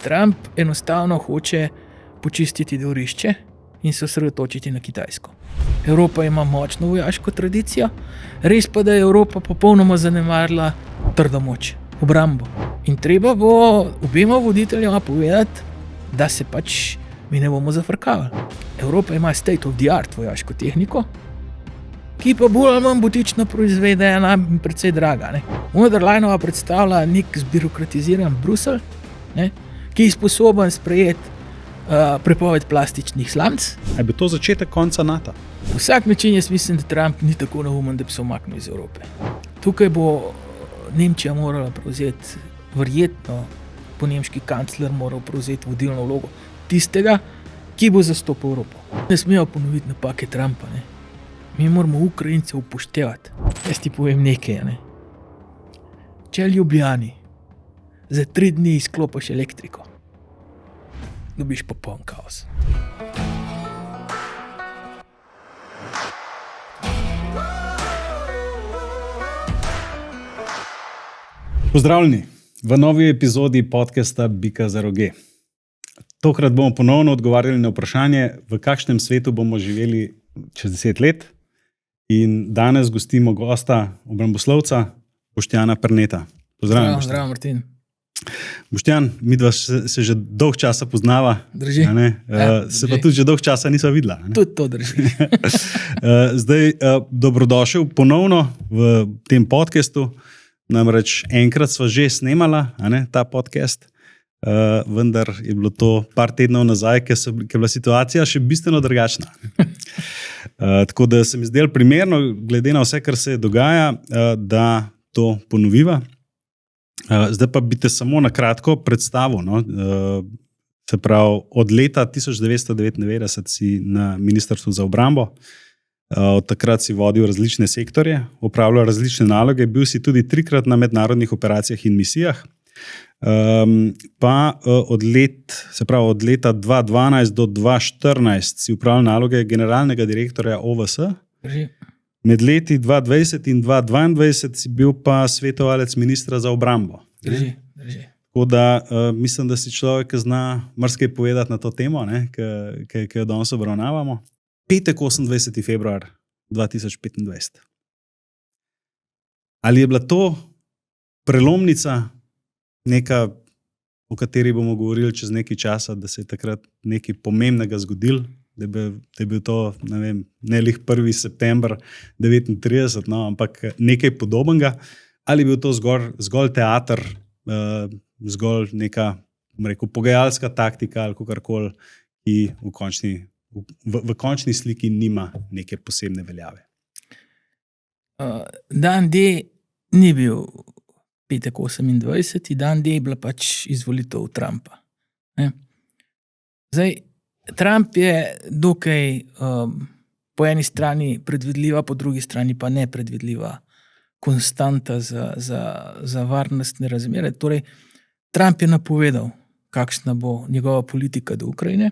Trump enostavno hoče počistiti dvorišče in se osredotočiti na Kitajsko. Evropa ima močno vojaško tradicijo, res pa, da je Evropa popolnoma zanemarila trdo moč, obrambo. In treba bo obema voditeljama povedati, da se pač mi ne bomo zafrkavali. Evropa ima state of the art vojaško tehniko, ki pa bolj ali manj butično proizvedena in precej draga. Von der Leyenova predstavlja nek zbirokratiziran Bruselj, ki je sposoben sprejeti prepoved plastičnih slamc. Je bi to začetek konca NATO? Na vsak način jaz mislim, da Trump ni tako neumen, da bi se umaknil iz Evrope. Tukaj bo Nemčija morala prevzeti, verjetno po nemški kancler moral prevzeti vodilno vlogo tistega, ki bo zastopal Evropo. Ne smejo ponoviti napake Trumpa. Mi moramo Ukrajince upoštevati. Jaz ti povem nekaj. Če Ljubljani za 3 dni izklopiš elektriko, dobiš popoln kaos. Pozdravljeni v novi epizodi podcasta Bika za roge. Tokrat bomo ponovno odgovarjali na vprašanje, v kakšnem svetu bomo živeli čez 10 let. In danes gostimo gosta, obramboslovca Boštjana Perneta. Pozdravljen. Zdravo, Martin. Boštjan, midva se že dolg časa poznava. Drži. Se pa tudi že dolg časa nisva videla. Tudi to drži. Zdaj, dobrodošel ponovno v tem podcastu. Namreč enkrat sva že snemala ta podcast, vendar je bilo to par tednov nazaj, ker je bila situacija še bistveno drugačna. Tako da se mi zdelo primerno, glede na vse, kar se dogaja, da to ponoviva. Zdaj pa bi te samo na kratko predstavil. Se pravi, od leta 1999 si na Ministrstvu za obrambo. Od takrat si vodil različne sektorje, opravljal različne naloge, bil si tudi 3-krat na mednarodnih operacijah in misijah. Pa od leta 2012 do 2014 si upravljal naloge generalnega direktorja OVS. Med leti 2020 in 2022 si bil pa svetovalec ministra za obrambo. Drži. Tako da mislim, da si človek, ki zna marsikaj povedati na to temo, ki jo danes obravnavamo. Petek 28. februar 2025. Ali je bila to prelomnica, neka, o kateri bomo govorili čez nekaj časa, da se je takrat nekaj pomembnega zgodilo, da je bil to, ne lih 1. september 1939, ampak nekaj podobnega, ali je bil to zgolj teater, zgolj neka, pogajalska taktika ali kakorkoli, ki v končni sliki nima neke posebne veljave. Dan D ni bil petek 28. Dan D je bila pač izvolitev Trumpa. Zdaj, Trump je dokaj po eni strani predvidljiva, po drugi strani pa nepredvidljiva konstanta za varnostne razmere. Torej, Trump je napovedal, kakšna bo njegova politika do Ukrajine.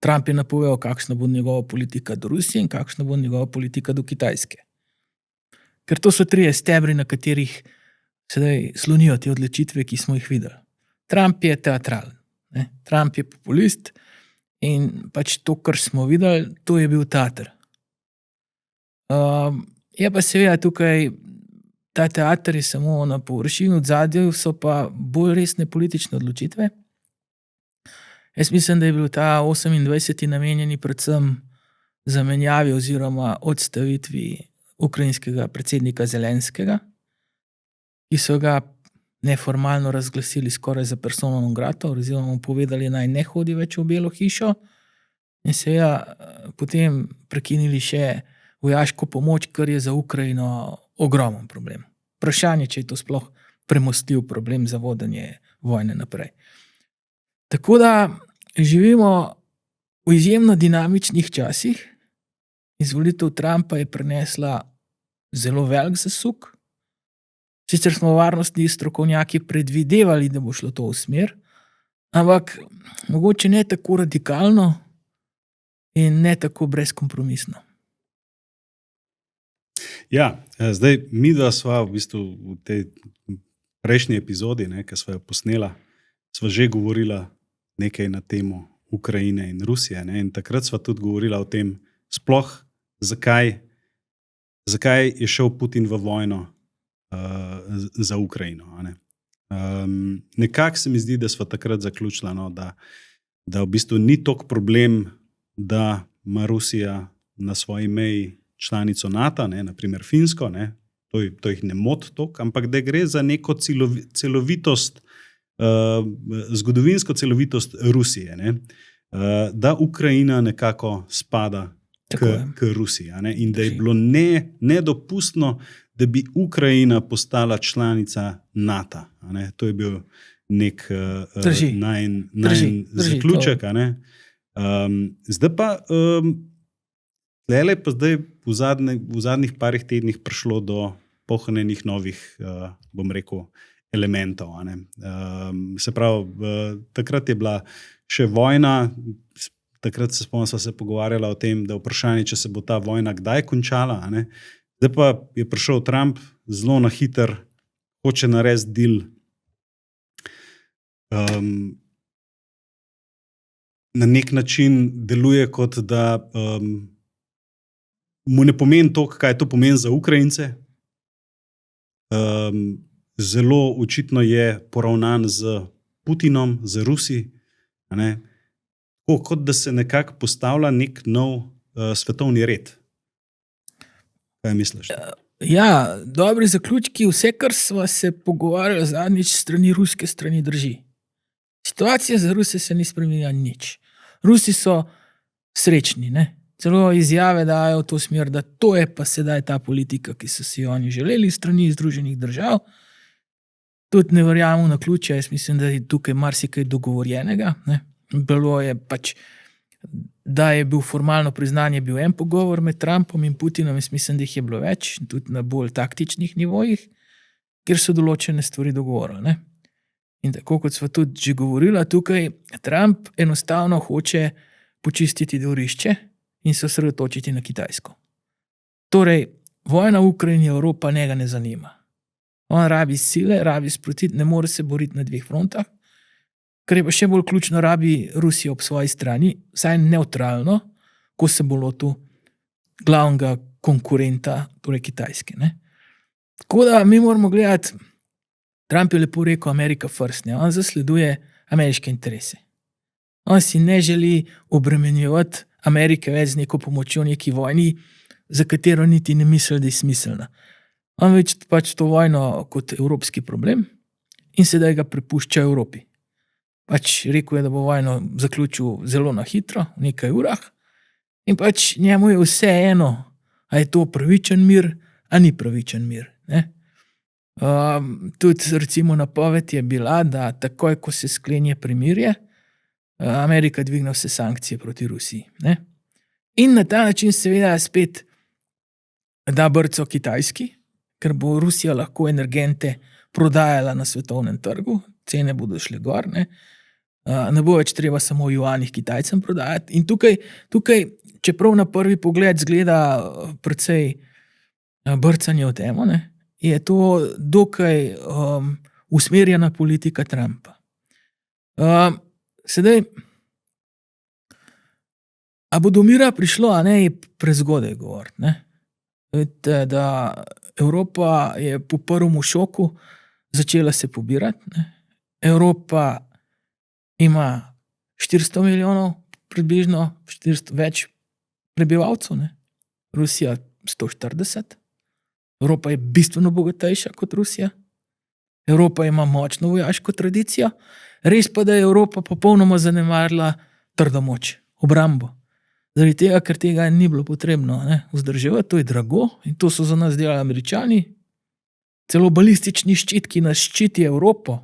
Trump je napovedal, kakšna bo njegova politika do Rusije in kakšna bo njegova politika do Kitajske. Ker to so 3 stebri, na katerih sedaj slonijo te odločitve, ki smo jih videli. Trump je teatralen, Trump je populist in pač to, kar smo videli, to je bil teater. Je pa seveda tukaj, ta teater je samo na površini, od zadju so pa bolj resne politične odločitve. Jaz mislim, da je bil ta 28. namenjeni predvsem zamenjavi oziroma odstavitvi ukrajinskega predsednika Zelenskega, ki so ga neformalno razglasili skoraj za persona non grata, oziroma mu povedali, naj ne hodi več v Belo hišo, in seveda potem prekinili še vojaško pomoč, kar je za Ukrajino ogromen problem. Vprašanje, če je to sploh premostljiv problem za vodenje vojne naprej. Tako da živimo v izjemno dinamičnih časih. Izvolitev Trumpa je prinesla zelo velik zasuk. Sicer smo varnostni strokovnjaki predvidevali, da bo šlo to v smer, ampak mogoče ne tako radikalno in ne tako brezkompromisno. Ja, zdaj midva sva v bistvu v tej prejšnji epizodi, ki sva jo posnela, sva že govorila nekaj na temo Ukrajine in Rusije. Ne? In takrat sva tudi govorila o tem, sploh zakaj je šel Putin v vojno za Ukrajino. A ne? Nekako se mi zdi, da sva takrat zaključila, no, da v bistvu ni toliko problem, da ima Rusija na svoji meji članico NATO, ne, naprimer Finsko, ne, to jih ne moti toliko, ampak da gre za neko celovitost, zgodovinsko celovitost Rusije, ne, da Ukrajina nekako spada k Rusiji, ne, in da je bilo nedopustno, da bi Ukrajina postala članica NATO. Ne, to je bil nek zaključek. Zdaj pa zdaj v zadnjih parih tednih prišlo do pohanenih novih, bom rekel, elementov. Se pravi, takrat je bila še vojna, takrat se spomnim, sva se pogovarjala o tem, da vprašanje, če se bo ta vojna kdaj končala. Zdaj pa je prišel Trump zelo na hiter, hoče narediti deal. Na nek način deluje kot da mu ne pomeni to, kaj to pomeni za Ukrajince. Zelo očitno je poravnan z Putinom, z Rusi. Kot da se nekako postavlja nek nov svetovni red. Kaj misliš? Ja, dobri zaključki. Vse, kar sva se pogovarjali zadnjič strani ruske strani, drži. Situacija za Ruse se ni spremenila nič. Rusi so srečni, ne? Celo izjave dajo v to smer, da to je pa sedaj ta politika, ki so si oni želeli strani Združenih držav. Tudi ne verjamem na ključe, jaz mislim, da je tukaj marsikaj dogovorjenega. Ne? Bilo je pač, da je bil formalno priznanje, bil en pogovor med Trumpom in Putinom, jaz mislim, da jih je bilo več, tudi na bolj taktičnih nivojih, kjer so določene stvari dogovorili. Ne? In tako kot sva tudi že govorila, tukaj Trump enostavno hoče počistiti dvorišče in se osredotočiti na Kitajsko. Torej, vojna v Ukrajini Evropa njega ne zanima. On rabi sile, rabi sprotiti, ne more se boriti na dveh frontah, kar je pa še bolj ključno, rabi Rusijo ob svoji strani, vsaj neutralno, ko se bo lotil glavnega konkurenta, torej Kitajske. Ne? Tako da mi moramo gledati, Trump je lepo rekel America first, ne? On zasleduje ameriške interese. On si ne želi obremenjevati Amerike več z neko pomočjo neki vojni, za katero niti ne misli, da je smiselna. On več pač to vojno kot evropski problem in sedaj ga prepušča Evropi. Pač rekel je, da bo vojno zaključil zelo na hitro, v nekaj urah, in pač njemu je vse eno, a je to pravičen mir, a ni pravičen mir. Ne? Tudi recimo napoved je bila, da takoj, ko se sklenje premirje, Amerika dvigne vse sankcije proti Rusiji. Ne? In na ta način seveda spet da brco Kitajski, ker bo Rusija lahko energente prodajala na svetovnem trgu, cene bodo šle gor, ne bo več treba samo v juanih Kitajcem prodajati. In tukaj, čeprav na prvi pogled zgleda precej brcanje v temo, ne, je to dokaj usmerjena politika Trumpa. Sedaj, a bo do mira prišlo, a ne, je prezgodaj govoriti, ne. Vidite, da Evropa je po prvem šoku začela se pobirati. Ne. Evropa ima 400 milijonov, približno 400 več prebivalcev, ne. Rusija 140. Evropa je bistveno bogatejša kot Rusija. Evropa ima močno vojaško tradicijo. Res pa, da je Evropa popolnoma zanemarila trdo moč, obrambo. Zaradi tega, ker tega ni bilo potrebno vzdrževati, to je drago in to so za nas delali Američani. Celo balistični ščit, ki nas ščiti Evropo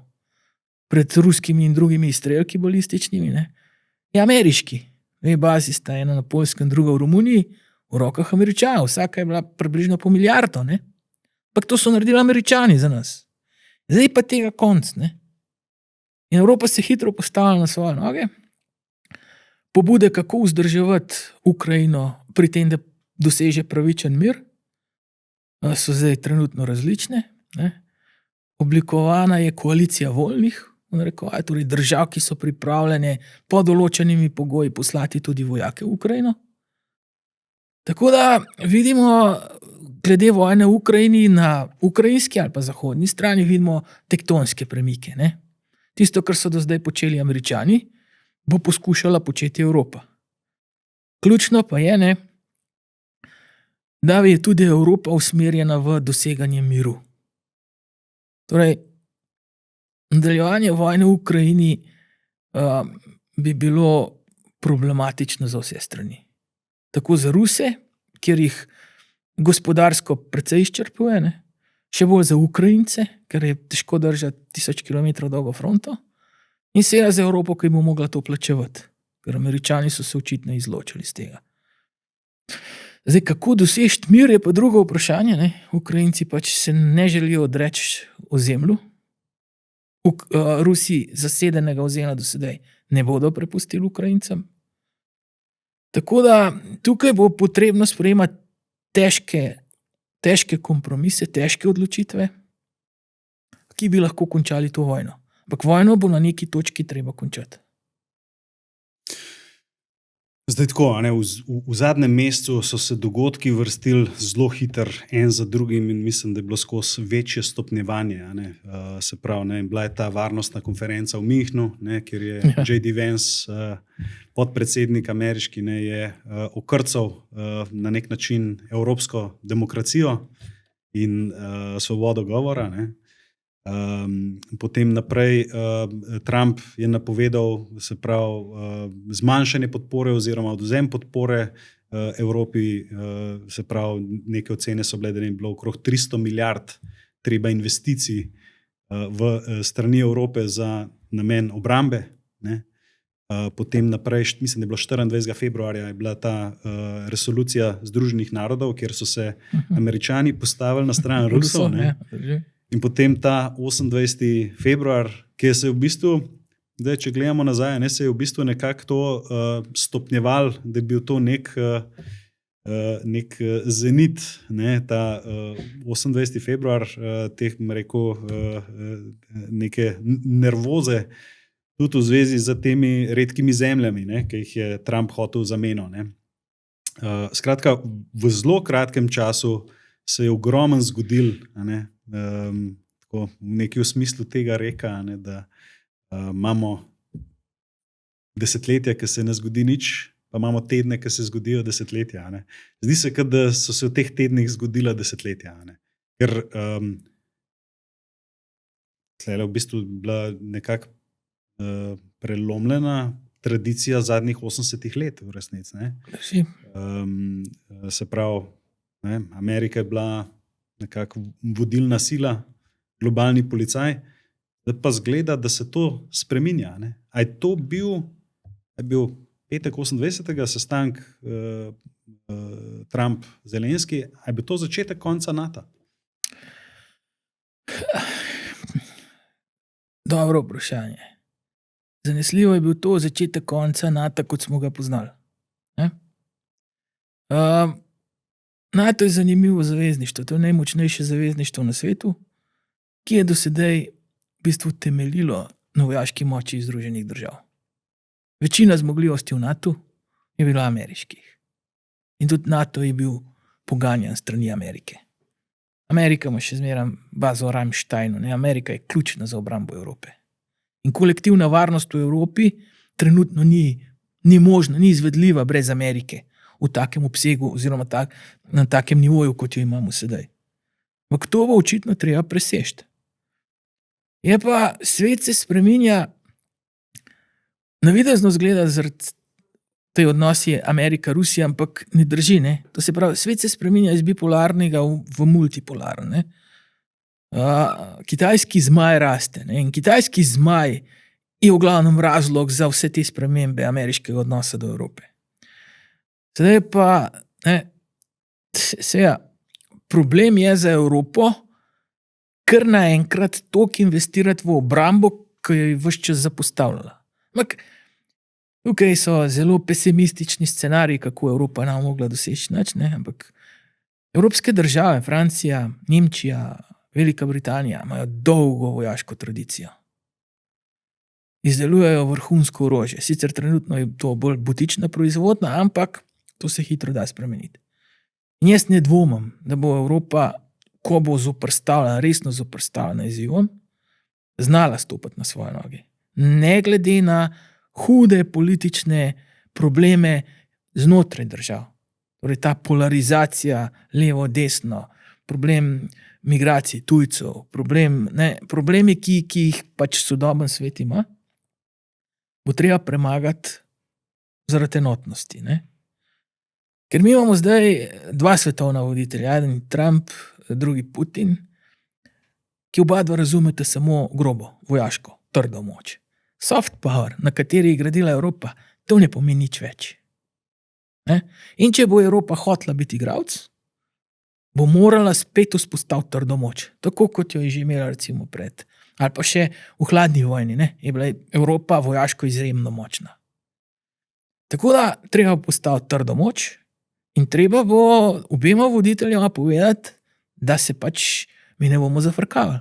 pred ruskimi in drugimi izstrelki balističnimi, ne, je ameriški. Dve bazi sta, ena na Poljskem, druga v Romuniji, v rokah Američanov. Vsaka je bila približno po milijardo. Ampak to so naredili Američani za nas. Zdaj pa tega konc. Ne. In Evropa se hitro postavila na svoje noge. Pobude, kako vzdrževati Ukrajino pri tem, da doseže pravičen mir, so zdaj trenutno različne. Ne. Oblikovana je koalicija voljnih narekovaj, torej držav, ki so pripravljene pod določenimi pogoji poslati tudi vojake v Ukrajino. Tako da vidimo, glede vojne v Ukrajini, na ukrajinski ali pa zahodni strani vidimo tektonske premike. Ne? Tisto, kar so do zdaj počeli Američani, bo poskušala početi Evropa. Ključno pa je, ne, da je tudi Evropa usmerjena v doseganje miru. Torej, nadaljevanje vojne v Ukrajini bi bilo problematično za vse strani. Tako za Ruse, kjer jih gospodarsko precej izčrpuje, ne? Še bolj za Ukrajince, ker je težko držati 1000 km dolgo fronto, in seveda za Evropo, ki bo mogla to plačevati, ker Američani so se očitno izločili iz tega. Zdaj, kako doseči mir, je pa drugo vprašanje. Ne? Ukrajinci pač se ne želijo odreči ozemlju. Rusi zasedenega ozemlja do sedaj ne bodo prepustili Ukrajincem. Tako da tukaj bo potrebno sprejemati težke kompromise, težke odločitve, ki bi lahko končali to vojno. Ampak vojno bo na neki točki treba končati. Zdaj tako, ne, v zadnjem mesecu so se dogodki vrstili zelo hitro en za drugim in mislim, da je bilo skozi večje stopnjevanje. Ne. Se pravi, ne, bila je ta varnostna konferenca v Münchnu, ne, kjer je J.D. Vance, podpredsednik ameriški, ne, je okrcal na nek način evropsko demokracijo in svobodo govora. Ne. Potem naprej Trump je napovedal, se pravi, zmanjšanje podpore oziroma odvzem podpore Evropi, se pravi, neke ocene so bile, da je bilo okrog 300 milijard treba investicij v strani Evrope za namen obrambe. Ne. Potem naprej, mislim, da je bilo 24. februarja, je bila ta resolucija Združenih narodov, kjer so se Američani postavili na stran Rusov. In potem ta 28. februar, ki se je v bistvu, da če gledamo nazaj, ne, se je v bistvu nekako to stopnjeval, da je bil to nek zenit, ne, ta 28. februar, teh, rekel, neke nervoze, tudi v zvezi z temi redkimi zemljami, ne, ki jih je Trump hotel zamenjati. Ne. Skratka, v zelo kratkem času se je ogromno zgodil, tako v neki smislu tega reka, ne, da imamo desetletja, ki se ne zgodi nič, pa imamo tedne, ki se zgodijo desetletja. Ne. Zdi se, da so se v teh tednih zgodila desetletja. Ne. Ker tle v bistvu bila nekako prelomljena tradicija zadnjih 80 let v resnici. Se pravi, ne, Amerika je bila nekako vodilna sila, globalni policaj, da pa zgleda, da se to spreminja. Ne. A je to bil petek 28. sestanek Trump-Zelenski, a je bil to začetek konca NATO? Dobro vprašanje. Zanesljivo je bil to začetek konca NATO, kot smo ga poznali. NATO je zanimivo zavezništvo, to je najmočnejše zavezništvo na svetu, ki je do sedaj v bistvu temeljilo na vojaški moči Združenih držav. Večina zmogljivosti v NATO je bila ameriških. In tudi NATO je bil poganjan strani Amerike. Amerika ima še zmeraj bazo v Ramsteinu, ne? Amerika je ključna za obrambo Evrope. In kolektivna varnost v Evropi trenutno ni možna, ni izvedljiva brez Amerike v takem obsegu oziroma na takem nivoju, kot jo imamo sedaj. Ampak to bo očitno treba preseči. Je pa svet se spreminja, navidezno zgleda zaradi te odnosi Amerika-Rusija, ampak ne drži. Ne? To se pravi, svet se spreminja iz bipolarnega v multipolarne. Kitajski zmaj raste. Ne? In kitajski zmaj je v glavnem razlog za vse te spremembe ameriškega odnosa do Evrope. Sedaj pa, problem je za Evropo, kar naenkrat toliko investirati v obrambo, ki jo je ves čas zapostavljala. Ampak tukaj so zelo pesimistični scenariji, kako Evropa nam mogla doseči nič, ne? Ampak evropske države, Francija, Nemčija, Velika Britanija, imajo dolgo vojaško tradicijo. izdelujejo vrhunsko orožje. Sicer trenutno je to bolj butična proizvodnja, ampak to se hitro da spremeniti. In jaz ne dvomim, da bo Evropa, ko bo zoperstavljena, resno zoperstavljena izzivom, znala stopiti na svoje noge. Ne glede na hude politične probleme znotraj držav. Torej ta polarizacija levo-desno, problem migracij tujcev, problemi, ki jih pač sodoben svet ima, bo treba premagati zaradi enotnosti. Ne? Ker mi imamo zdaj dva svetovna voditelja, eden Trump, drugi Putin, ki oba dva razumete samo grobo, vojaško, trdo moč. Soft power, na kateri je gradila Evropa, to ne pomeni nič več. Ne? In če bo Evropa hotela biti igralec, bo morala spet vzpostaviti trdo moč, tako kot jo je že imela recimo pred, ali pa še v hladni vojni, ne? Je bila Evropa vojaško izjemno močna. Tako da treba postaviti trdo moč in treba bo obema voditeljama povedati, da se pač mi ne bomo zafrkavali.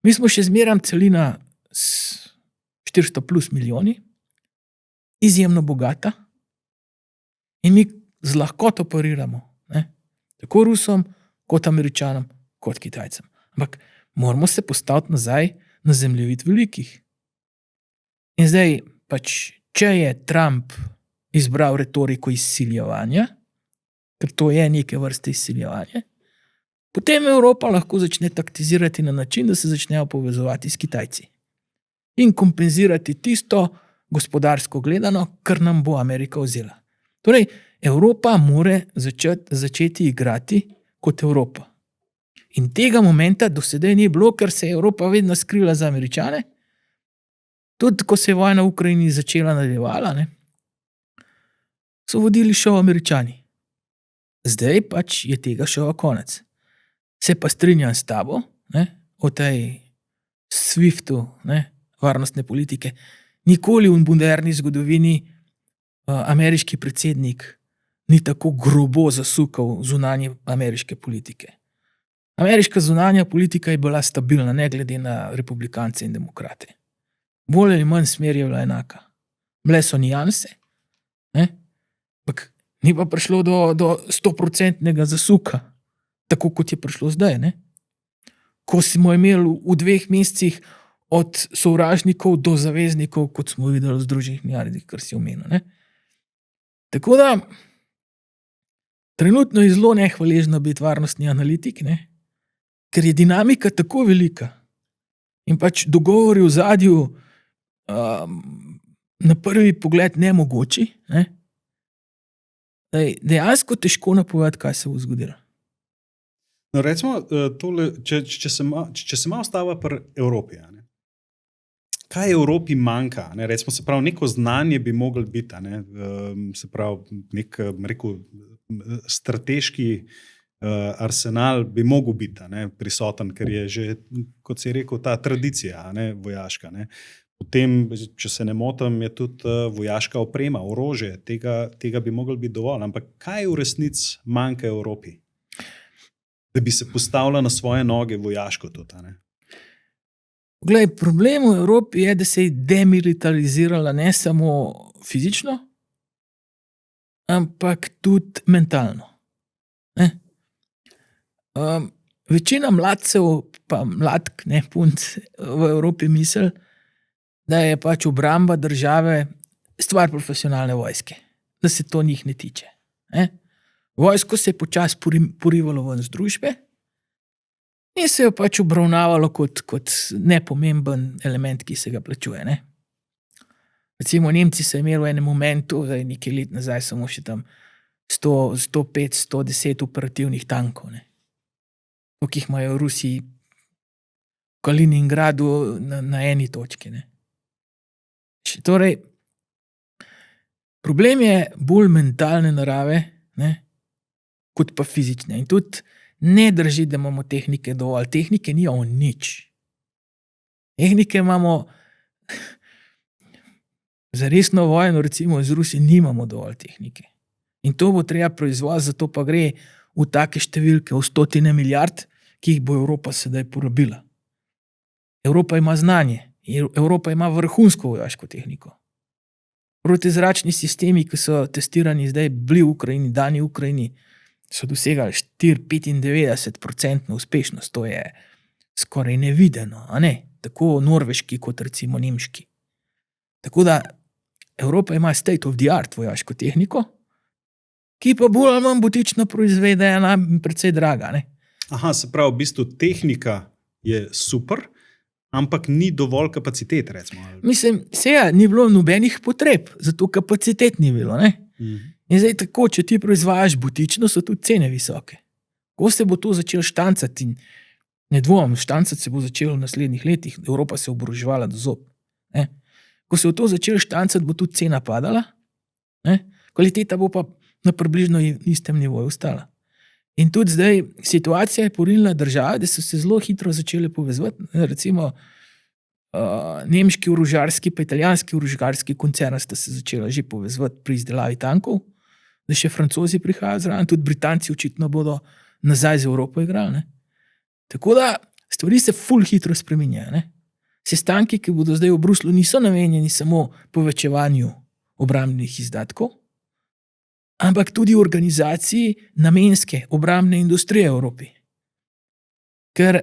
Mi smo še zmeraj celina s 400 plus milijoni, izjemno bogata in mi z lahkoto pariramo. Ne? Tako Rusom, kot Američanom, kot Kitajcem. Ampak moramo se postaviti nazaj na zemljevid velikih. In zdaj, pač, če je Trump izbral retoriko izsiljevanja, ker to je neke vrste izsiljevanje, potem Evropa lahko začne taktizirati na način, da se začnejo povezovati s Kitajci in kompenzirati tisto gospodarsko gledano, kar nam bo Amerika vzela. Torej, Evropa mora začeti igrati kot Evropa. In tega momenta do sedaj ni bilo, ker se je Evropa vedno skrila za Američane. Tudi, ko se je vojna v Ukrajini začela nadaljevala, ne, so vodili šov Američani. Zdaj pač je tega šova konec. Se pa strinjam s tabo, ne, o tej SWIFT-u, ne, varnostne politike. Nikoli v moderni zgodovini ameriški predsednik ni tako grobo zasukal zunanje ameriške politike. Ameriška zunanja politika je bila stabilna, ne glede na republikance in demokrate. Bolj ali manj smer je bila enaka. Bile so nijanse, ampak ni pa prišlo do 100% zasuka, tako kot je prišlo zdaj. Ne? Ko smo imeli v 2 mesecih od sovražnikov do zaveznikov, kot smo videli v Združenih narodih, kar si omenil. Ne? Tako da trenutno je zelo nehvaležno biti varnostni analitik, ne? Ker je dinamika tako velika in pač dogovori v zadju na prvi pogled nemogoči, ne? Dejansko težko napovedati, kaj se bo zgodilo. No, recimo, tole, če se malo stava pri Evropi, ne? Kaj Evropi manjka? Ne? Recimo, se pravi, neko znanje bi moglo biti, ne? Se pravi, nek, rekel, strateški arsenal bi mogel biti, ne? Prisoten, ker je že, kot si rekel, ta tradicija, ne? Vojaška. Ne? Potem, če se ne motim, je tudi vojaška oprema, orožje, tega bi moglo biti dovolj. Ampak kaj v resnici manjka Evropi? Da bi se postavila na svoje noge vojaško tudi, ne? Glej, problem v Evropi je, da se je demilitarizirala ne samo fizično, ampak tudi mentalno. Ne? Večina mladcev, pa mladk, ne punc, v Evropi misli, da je pač obramba države stvar profesionalne vojske, da se to njih ne tiče. Ne? Vojsko se je počasi porivalo ven z družbe in se je pač obravnavalo kot nepomemben element, ki se ga plačuje. Ne? Recimo Nemci so imeli v enem momentu, nekaj let nazaj, samo še tam 100, 105, 110 operativnih tankov. Ne? To, ki jih imajo Rusi v Kaliningradu na eni točki. Ne? Torej, problem je bolj mentalne narave, ne, kot pa fizične. In tudi ne drži, da imamo tehnike dovolj. Tehnike nimamo nič. Tehnike imamo za resno vojno, recimo z Rusi, nimamo dovolj tehnike. In to bo treba proizvoziti, zato pa gre v take številke, v 100 milijard, ki jih bo Evropa sedaj porabila. Evropa ima znanje, Evropa ima vrhunsko vojaško tehniko. Protizračni sistemi, ki so testirani zdaj, bili v Ukrajini, dani v Ukrajini, so dosegali 95% uspešnost. To je skoraj nevideno, a ne? Tako norveški kot recimo nemški. Tako da Evropa ima state of the art vojaško tehniko, ki pa bolj ali manj butično proizvedena in precej draga, ne? Aha, se pravi, v bistvu tehnika je super, ampak ni dovolj kapacitet, recimo. Mislim, ni bilo nobenih potreb, zato kapacitet ni bilo, ne? In zdaj tako, če ti proizvajaš butično, so tudi cene visoke. Ko se bo to začelo štancati, in ne dvomim, štancati se bo začelo v naslednjih letih, Evropa se bo oboroževala do zob. Ne? Ko se bo to začelo štancati, bo tudi cena padala, ne? Kvaliteta bo pa na približno istem nivoju ostala. In tudi zdaj situacija je porinila države, da so se zelo hitro začele povezovati. Recimo nemški orožarski pa italijanski orožarski koncern sta se začela že povezovati pri izdelavi tankov, da še Francozi prihajajo zraven, tudi Britanci očitno bodo nazaj z Evropo igrali. Ne? Tako da stvari se ful hitro spreminjajo. Ne? Sestanki, ki bodo zdaj v Bruslju, niso namenjeni samo povečevanju obrambnih izdatkov, ampak tudi organizaciji namenske obrambne industrije v Evropi. Ker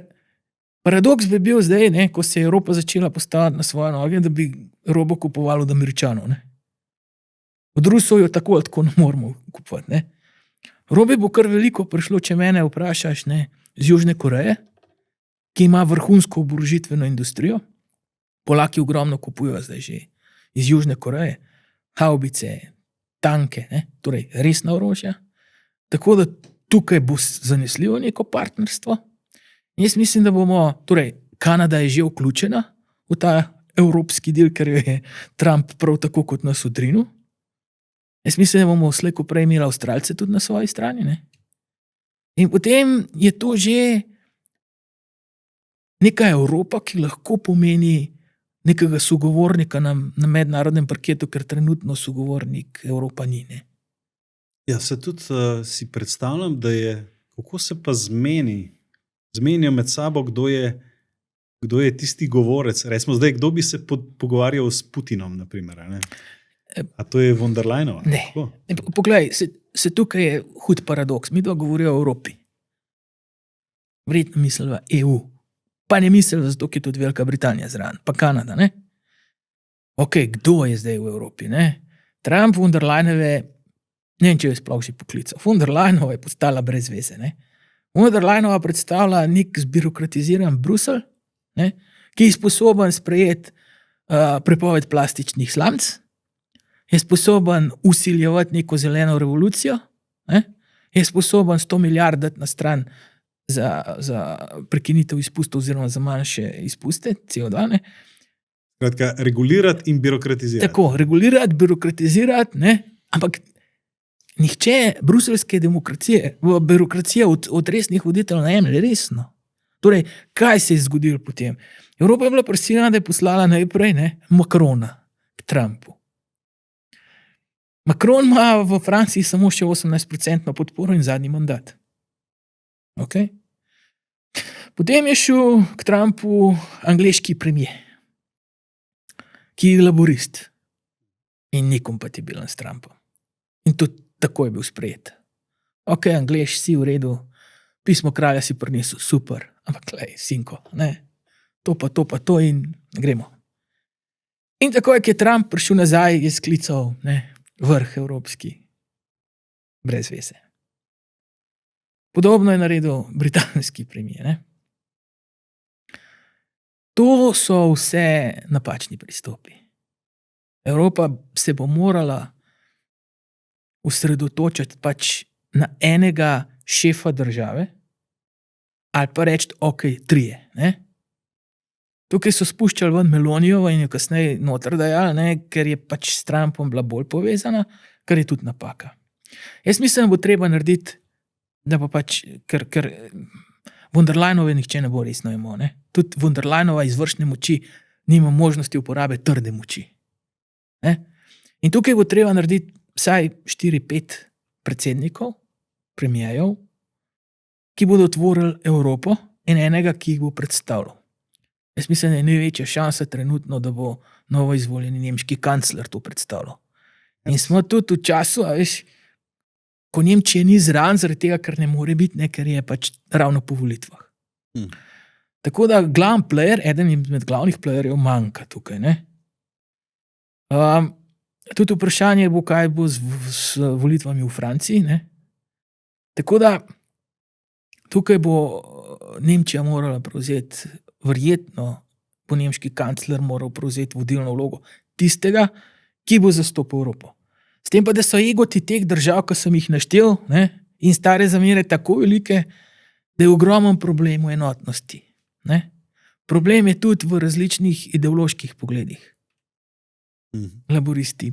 paradoks bi bil zdaj, ne, ko se je Evropa začela postaviti na svoje noge, da bi robo kupovali od Američanov. Ne. Od Rusov jo tako ali tako ne moramo kupovati. Ne. Robe bo kar veliko prišlo, če mene vprašaš, ne, z Južne Koreje, ki ima vrhunsko oborožitveno industrijo. Polaki ogromno kupujejo zdaj že iz Južne Koreje, havbice, tanke, ne, torej resna orožja. Tako da tukaj bo zanesljivo neko partnerstvo. Jaz mislim, da bomo, torej Kanada je že vključena v ta evropski del, ker je Trump prav tako kot nas odrinil. Jaz mislim, da bomo slej ko prej imeli Avstralce tudi na svoji strani. Ne? In potem je to že neka Evropa, ki lahko pomeni nekega sogovornika na mednarodnem parketu, ker trenutno sogovornik Evropa ni. Ne? Ja, se tudi si predstavljam, da je, kako se pa zmenijo med sabo, kdo je tisti govorec. Recimo zdaj, kdo bi se pogovarjal s Putinom, naprimer, ne? A to je von der Leyenova? Ne. Poglej, se tukaj je hud paradoks. Mi dva govorijo o Evropi. Verjetno misliva EU. Pa ne misliva zato, ker je tudi Velika Britanija zraven, pa Kanada. Ne? Ok, kdo je zdaj v Evropi? Ne? Trump, von der Leyenove, ne vem, če je sploh že poklical. Von der Leyenova je postala brez veze. Ne? Von der Leyenova predstavlja nek zbirokratiziran Bruselj, ne? Ki je sposoben sprejeti prepoved plastičnih slamc, je sposoben usiljevati neko zeleno revolucijo, ne? Je sposoben 100 milijard dati na stran za prekinitev izpustov oziroma za manjše izpuste CO2. Ne? Kratka, regulirati in birokratizirati. Tako, regulirati, birokratizirati, ne? Ampak nihče bruseljske birokracije od resnih voditeljev ne jemlje resno. Torej, kaj se je zgodilo potem? Evropa je bila prisiljena, da je poslala najprej Macrona k Trumpu. Macron ima v Franciji samo še 18% podporo in zadnji mandat. Okay? Potem je šel k Trumpu angleški premier, ki je laborist in ni kompatibilen s Trumpom. In tudi tako je bil sprejet. Ok, Anglež, si v redu, pismo kralja si prinesel, super, ampak lej, sinko, ne, to pa to in gremo. In tako je Trump prišel nazaj, je sklical vrh evropski, brez veze. Podobno je naredil britanski premier. Ne? To so vse napačni pristopi. Evropa se bo morala osredotočiti pač na enega šefa države ali pa reči, ok, 3. Ne? Tukaj so spuščali ven Melonijovo in jo kasneje noter dajali, ker je pač s Trumpom bila bolj povezana, kar je tudi napaka. Jaz mislim, da bo treba narediti, da pa pač, ker von der Leyenove nihče ne bo resno imel. Ne? Tudi von der Leyenova izvršne moči nima možnosti uporabe trde moči. Ne? In tukaj bo treba narediti vsaj 4-5 predsednikov, premijerjev, ki bodo otvorili Evropo in enega, ki jih bo predstavljal. Jaz mislim, da je največja šansa trenutno, da bo novo izvoljeni nemški kancler to predstavljal. In smo tudi v času, a veš, ko Nemčija ni zraven, zaradi tega, ker ne more biti, ne, ker je pač ravno po volitvah. Tako da glavni player, eden izmed glavnih playerjev manjka tukaj. Ne? Tudi vprašanje bo, kaj bo s volitvami v Franciji. Ne? Tako da tukaj bo Nemčija morala prevzeti, verjetno bo nemški kancler moral prevzeti vodilno vlogo tistega, ki bo zastopal Evropo. S tem pa, da so egoti teh držav, ki sem jih naštel, ne, in stare zamere tako velike, da je ogromen problem v enotnosti. Ne. Problem je tudi v različnih ideoloških pogledih. Laboristi,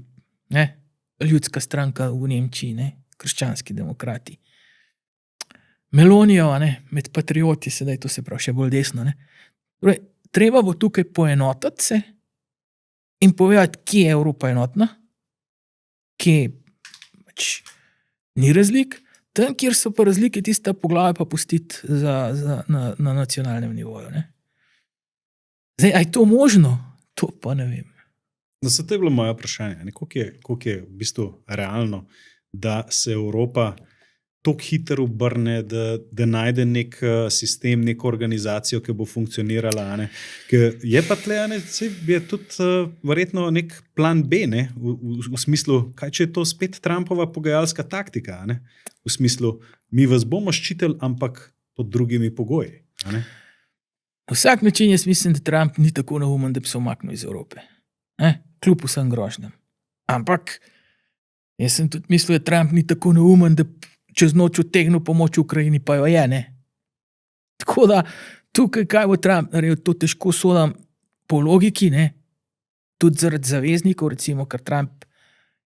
ne, ljudska stranka v Nemčiji, ne, krščanski demokrati. Melonijo, ne, med patrioti, sedaj to se pravi še bolj desno. Ne. Torej, treba bo tukaj poenotiti se in povedati, kje je Evropa enotna, kje pač ni razlik, tam, kjer so pa razlike, tista poglavja pa pustiti na nacionalnem nivoju. Ne. Zdaj, a je to možno? To pa ne vem. No, to je bilo moje vprašanje. Koliko je v bistvu realno, da se Evropa tako hitro obrne, da najde nek sistem, neko organizacijo, ki bo funkcionirala. Je pa tle, je tudi verjetno nek plan B, ne? V smislu, kaj če je to spet Trumpova pogajalska taktika. Ne? V smislu, mi vas bomo ščitili, ampak pod drugimi pogoji. Na vsak način jaz mislim, da Trump ni tako neumen, da bi se umaknil iz Evrope. Kljub vsem grožnjam. Ampak jaz sem tudi mislil, da Trump ni tako neumen, da čez noč utegnil pomoč v Ukrajini, pa jo je, ne. Tako da tukaj, kaj bo Trump naredil, to težko sodim po logiki, ne. Tudi zaradi zaveznikov, recimo, ker Trump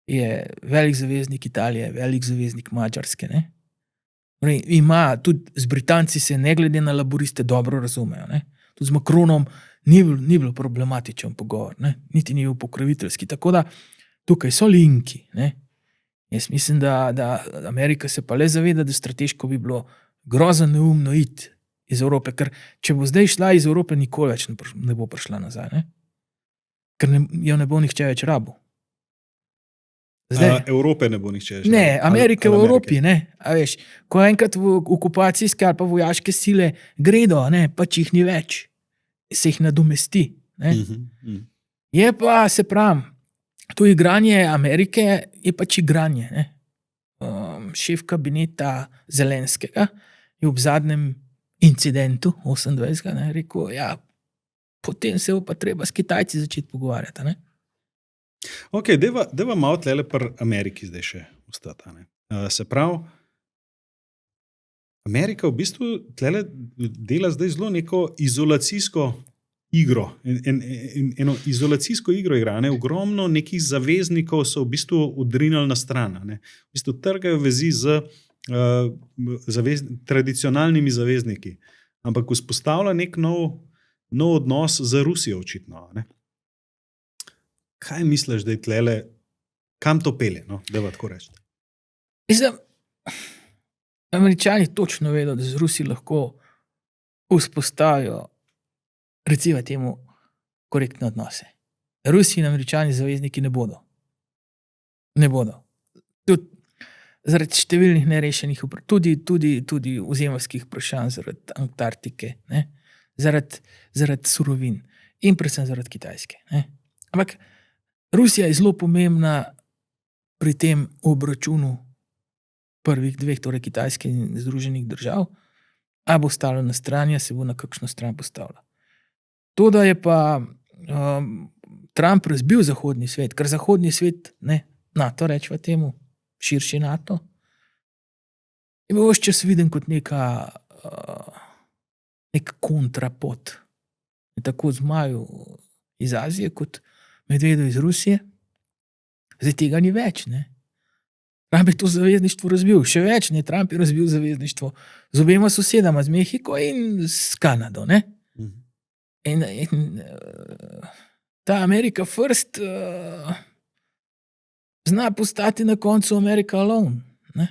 je velik zaveznik Italije, velik zaveznik Madžarske, ne. Ima tudi z Britanci se ne glede na laboriste dobro razumejo, ne. Tudi z Macronom ni bilo problematičen pogovor, ne. Niti ni bil pokroviteljski, tako da tukaj so linki, ne. Jaz mislim, da Amerika se pa le zaveda, da strateško bi bilo grozno neumno iti iz Evrope, ker če bo zdaj šla iz Evrope, nikoli več ne bo prišla nazaj, ne? Ker jo ne bo nihče več rabil. Evrope ne bo nihče več. Ne, Amerike v Evropi, ne. A veš, ko enkrat v okupacijske ali pa vojaške sile gredo, ne, pač jih ni več, se jih nadomesti. Ne? Je pa, se pravim, to igranje Amerike je pač igranje. Ne? Šef kabineta Zelenskega je ob zadnjem incidentu 28. Ne, rekel, ja, potem se bo pa treba s Kitajci začeti pogovarjati. Ne? Ok, deva malo tlele pri Ameriki zdaj še ostati. Se pravi, Amerika v bistvu tlele dela zdaj zelo neko izolacijsko igro. Eno izolacijsko igro igra. Ogromno nekih zaveznikov so v bistvu odrinili na stran. V bistvu trgajo vezi z tradicionalnimi zavezniki. Ampak vzpostavlja nek nov odnos z Rusijo očitno. Ne? Kaj misliš, da je tlele, kam to pelje? No? Deva tako reči. Mislim, Američani točno vedo, da z Rusijo lahko vzpostavijo recimo temu korektne odnose. Rusi in Američani zavezniki ne bodo. Ne bodo. Tudi zaradi številnih nerešenih tudi ozemeljskih vprašanj, zaradi Antarktike, ne? Zaradi surovin in predvsem zaradi Kitajske. Ne? Ampak Rusija je zelo pomembna pri tem obračunu prvih dveh, torej Kitajske in Združenih držav, a bo stalo na strani, a se bo na kakšno stran postavila. To, da je pa Trump razbil zahodni svet, ker zahodni svet, ne, NATO rečeva temu, širši NATO, je bil vse čas viden kot nek kontrapot. Tako zmaju iz Azije, kot medvedu iz Rusije. Zdaj tega ni več, ne. Trump je to zavezništvo razbil. Še več, ne, Trump je razbil zavezništvo z obema sosedama, z Mehiko in s Kanado, ne. In ta America First zna postati na koncu America Alone. Ne?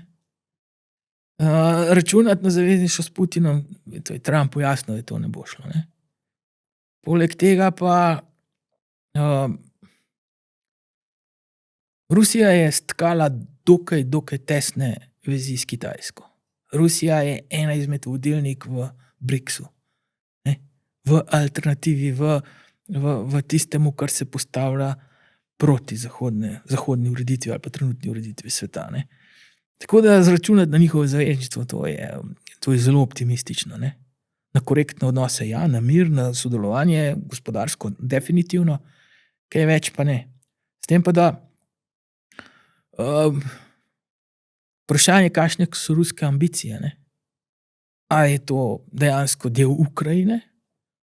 Računati na zavezništvo s Putinom, to je Trumpu jasno, da to ne bo šlo. Ne? Poleg tega pa Rusija je stkala dokaj tesne vezi s Kitajsko. Rusija je ena izmed vodilnih v BRICS-u, ne, v alternativi, v tistemu, kar se postavlja proti zahodni ureditvi ali pa trenutni ureditvi sveta. Ne. Tako da zračunati na njihovo zavezništvo, to je zelo optimistično. Ne. Na korektne odnose, ja, na mir, na sodelovanje, gospodarsko, definitivno, kaj več pa ne. S tem pa da vprašanje, kakšne so ruske ambicije. Ne? A je to dejansko del Ukrajine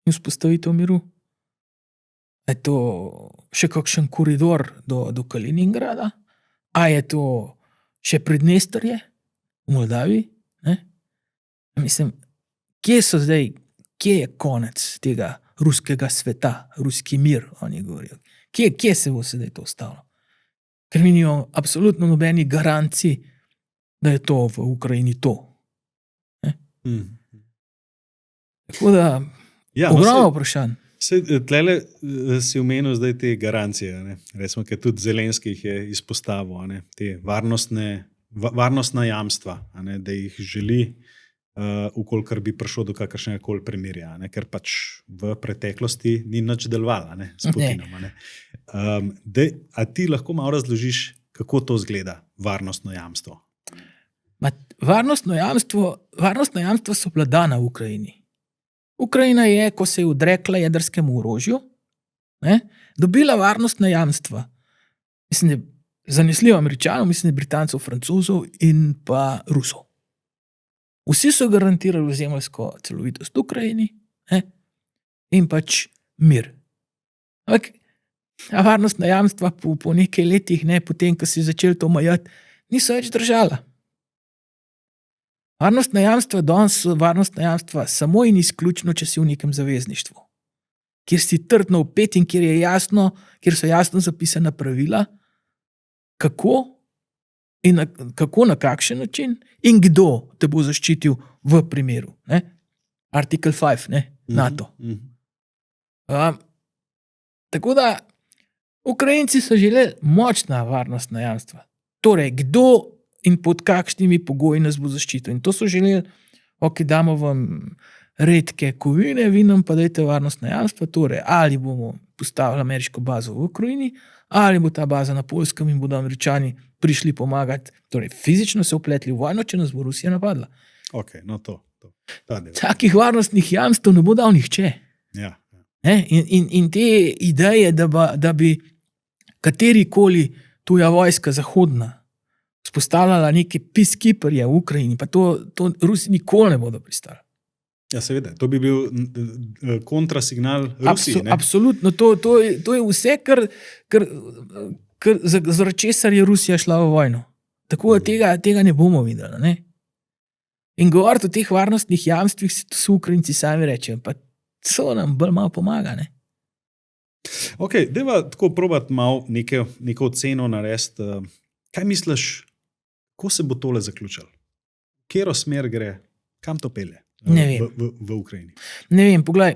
in vzpostavitev miru? A je to še kakšen koridor do Kaliningrada? A je to še Prednestrje v Moldaviji? Ne? Mislim, kje je konec tega ruskega sveta, ruski mir, oni govorijo. Kje se bo sedaj to ostalo? Ker mi nimamo absolutno nobenih garancij, da je to v Ukrajini to. Tako da, ogromno vprašanj. Tlele si omenil zdaj te garancije. Ne? Recimo, ker tudi Zelenski jih je izpostavil, ne? Te varnostna jamstva, ne? Da jih želi, ukolikor bi prišlo do kakršnega koli premirja, ne? Ker pač v preteklosti ni nič delovalo s Putinom. Ne? A ti lahko malo razložiš, kako to izgleda, varnostno jamstvo? Varnostno jamstvo so bila dana v Ukrajini. Ukrajina je, ko se je odrekla jedrskemu orožju, dobila varnostna jamstva. Mislim, da je zanesljivo Američanov, mislim, da je Britancev, Francozov in pa Rusov. Vsi so garantirali ozemeljsko celovitost Ukrajini in pač mir. Ampak varnostna jamstva po nekaj letih, potem, ko si začeli to majati, niso več držala. Varnostna jamstva danes so varnostna jamstva samo in izključno, če si v nekem zavezništvu, kjer si trdno vpet in kjer so jasno zapisana pravila, kako na kakšen način in kdo te bo zaščitil v primeru. Artikel 5, NATO. Tako da Ukrajinci so želeli močna varnostna jamstva. Torej, kdo in pod kakšnimi pogoji nas bo zaščitil. In to so želeli, damo vam redke kovine, vi nam pa dajte varnostna jamstva, torej ali bomo postavili ameriško bazo v Ukrajini, ali bo ta baza na Poljskem in bodo Američani prišli pomagati, torej fizično se vpletli v vojno, če nas bo Rusija napadla. Takih varnostnih jamstv ne bo dal nihče. Ja. In te ideje, da bi katerikoli tuja vojska zahodna vzpostavljala neke peacekeeperje v Ukrajini, pa to Rusi nikoli ne bodo pristali. Ja, seveda, to bi bil kontrasignal Rusiji. Absolutno, to je vse, zaradi česar je Rusija šla v vojno. Tako da tega ne bomo videli. Ne? In govoriti o teh varnostnih jamstvih so Ukrajinci sami rečejo, pa so nam bolj malo pomaga. Ne? Dajva tako probati malo neko oceno narediti. Kaj misliš, ko se bo tole zaključilo? Kjero smer gre, kam to pelje v Ukrajini? Ne vem, poglej.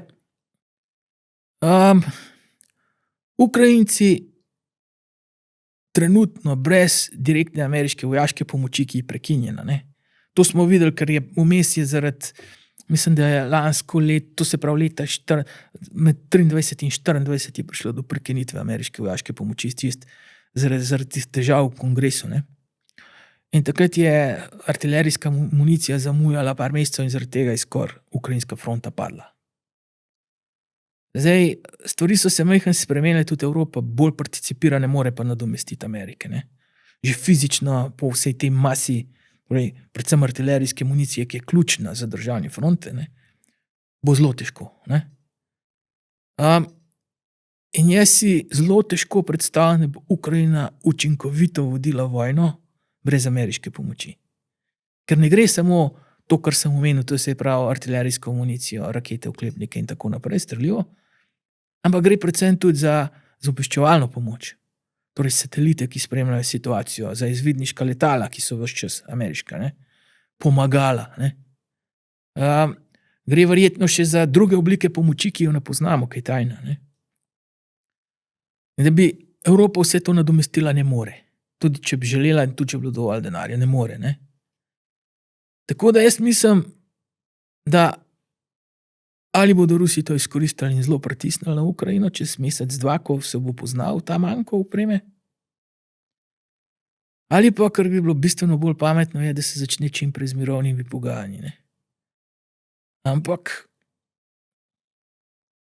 Ukrajinci trenutno brez direktne ameriške vojaške pomoči, ki je prekinjena. Ne? To smo videli, ker je vmes je zaradi, mislim, da je lansko leto, to se pravi leta med 23 in 24 je prišlo do prekinitve ameriške vojaške pomoči zaradi težav v kongresu. Ne? In takrat je artilerijska municija zamujala par mesecev in zaradi tega je skoraj ukrajinska fronta padla. Zdaj, stvari so se majhno spremenile, tudi Evropa bolj participira, ne more pa nadomestiti Amerike. Ne? Že fizično po vsej tej masi, predvsem artilerijske municije, ki je ključna za držanje fronte, bo zelo težko. Ne? In jaz si zelo težko predstavljam, da bo Ukrajina učinkovito vodila vojno brez ameriške pomoči. Ker ne gre samo to, kar sem omenil, to se pravi artilerijsko municijo, rakete, oklepnike in tako naprej, streljivo, ampak gre predvsem tudi za obveščevalno pomoč. Torej satelite, ki spremljajo situacijo, za izvidniška letala, ki so ves čas ameriška, pomagala. Gre verjetno še za druge oblike pomoči, ki jo ne poznamo, kaj tajna. Ne? In da bi Evropa vse to nadomestila, ne more. Tudi če bi želela in tudi če bi bilo dovolj denarja, ne more. Ne? Tako da jaz mislim, da ali bodo Rusi to izkoristili in zelo pritisnili na Ukrajino čez mesec, dva, ko se bo poznal ta manjko opreme, ali pa, kar bi bilo bistveno bolj pametno, je, da se začne čim prej z mirovnimi pogajanji. Ne? Ampak,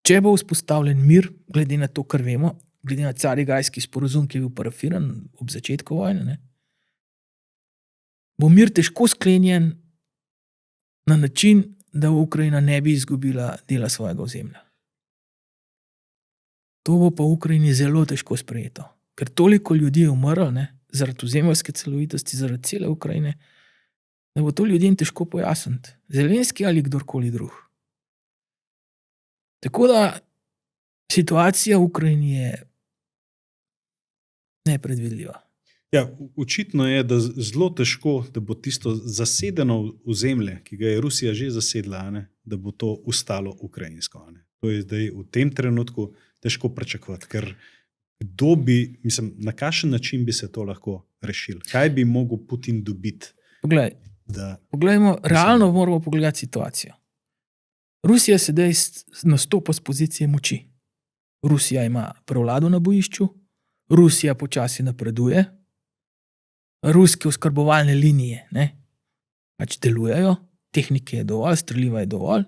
če bo vzpostavljen mir, glede na to, kar vemo, glede na Carigajski sporazum, ki je bil parafiran ob začetku vojne, ne, bo mir težko sklenjen na način, da Ukrajina ne bi izgubila dela svojega ozemlja. To bo pa v Ukrajini zelo težko sprejeto, ker toliko ljudi je umrlo, ne, zaradi ozemeljske celovitosti, zaradi cele Ukrajine, da bo to ljudem težko pojasniti. Zelenski ali kdorkoli drug. Tako da situacija v Ukrajini je nepredvidljiva. Ja, očitno je, da zelo težko, da bo tisto zasedeno ozemlje, ki ga je Rusija že zasedla, ne, da bo to ostalo ukrajinsko. Ne. To je zdaj v tem trenutku težko pričakovati, ker na kakšen način bi se to lahko rešil? Kaj bi mogel Putin dobiti? Poglejmo, realno moramo pogledati situacijo. Rusija sedaj nastopa z pozicije moči. Rusija ima prevlado na bojišču, Rusija počasi napreduje, ruske oskrbovalne linije pač delujejo, tehnike je dovolj, streljiva je dovolj,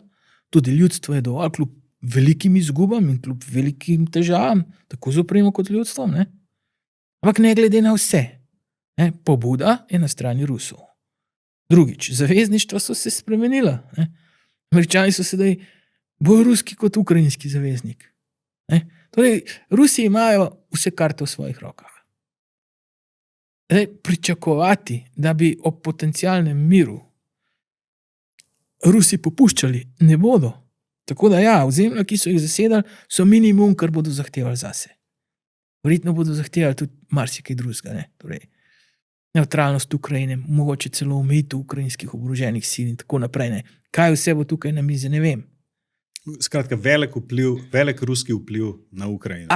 tudi ljudstvo je dovolj, kljub velikim izgubam in kljub velikim težavam, tako z opremo kot ljudstvom. Ne? Ampak ne glede na vse, pobuda je na strani Rusov. Drugič, zavezništva so se spremenila. Američani so sedaj bolj ruski kot ukrajinski zaveznik. Torej, Rusi imajo vse karte v svojih rokah. Pričakovati, da bi ob potencialnem miru Rusi popuščali, ne bodo. Tako da ja, ozemlja, ki so jih zasedali, so minimum, kar bodo zahtevali zase. Verjetno bodo zahtevali tudi marsikaj drugega. Torej, nevtralnost Ukrajine, mogoče celo omejitev ukrajinskih oboroženih sil in tako naprej. Ne. Kaj vse bo tukaj na mizi, ne vem. Skratka, velik ruski vpliv na Ukrajino.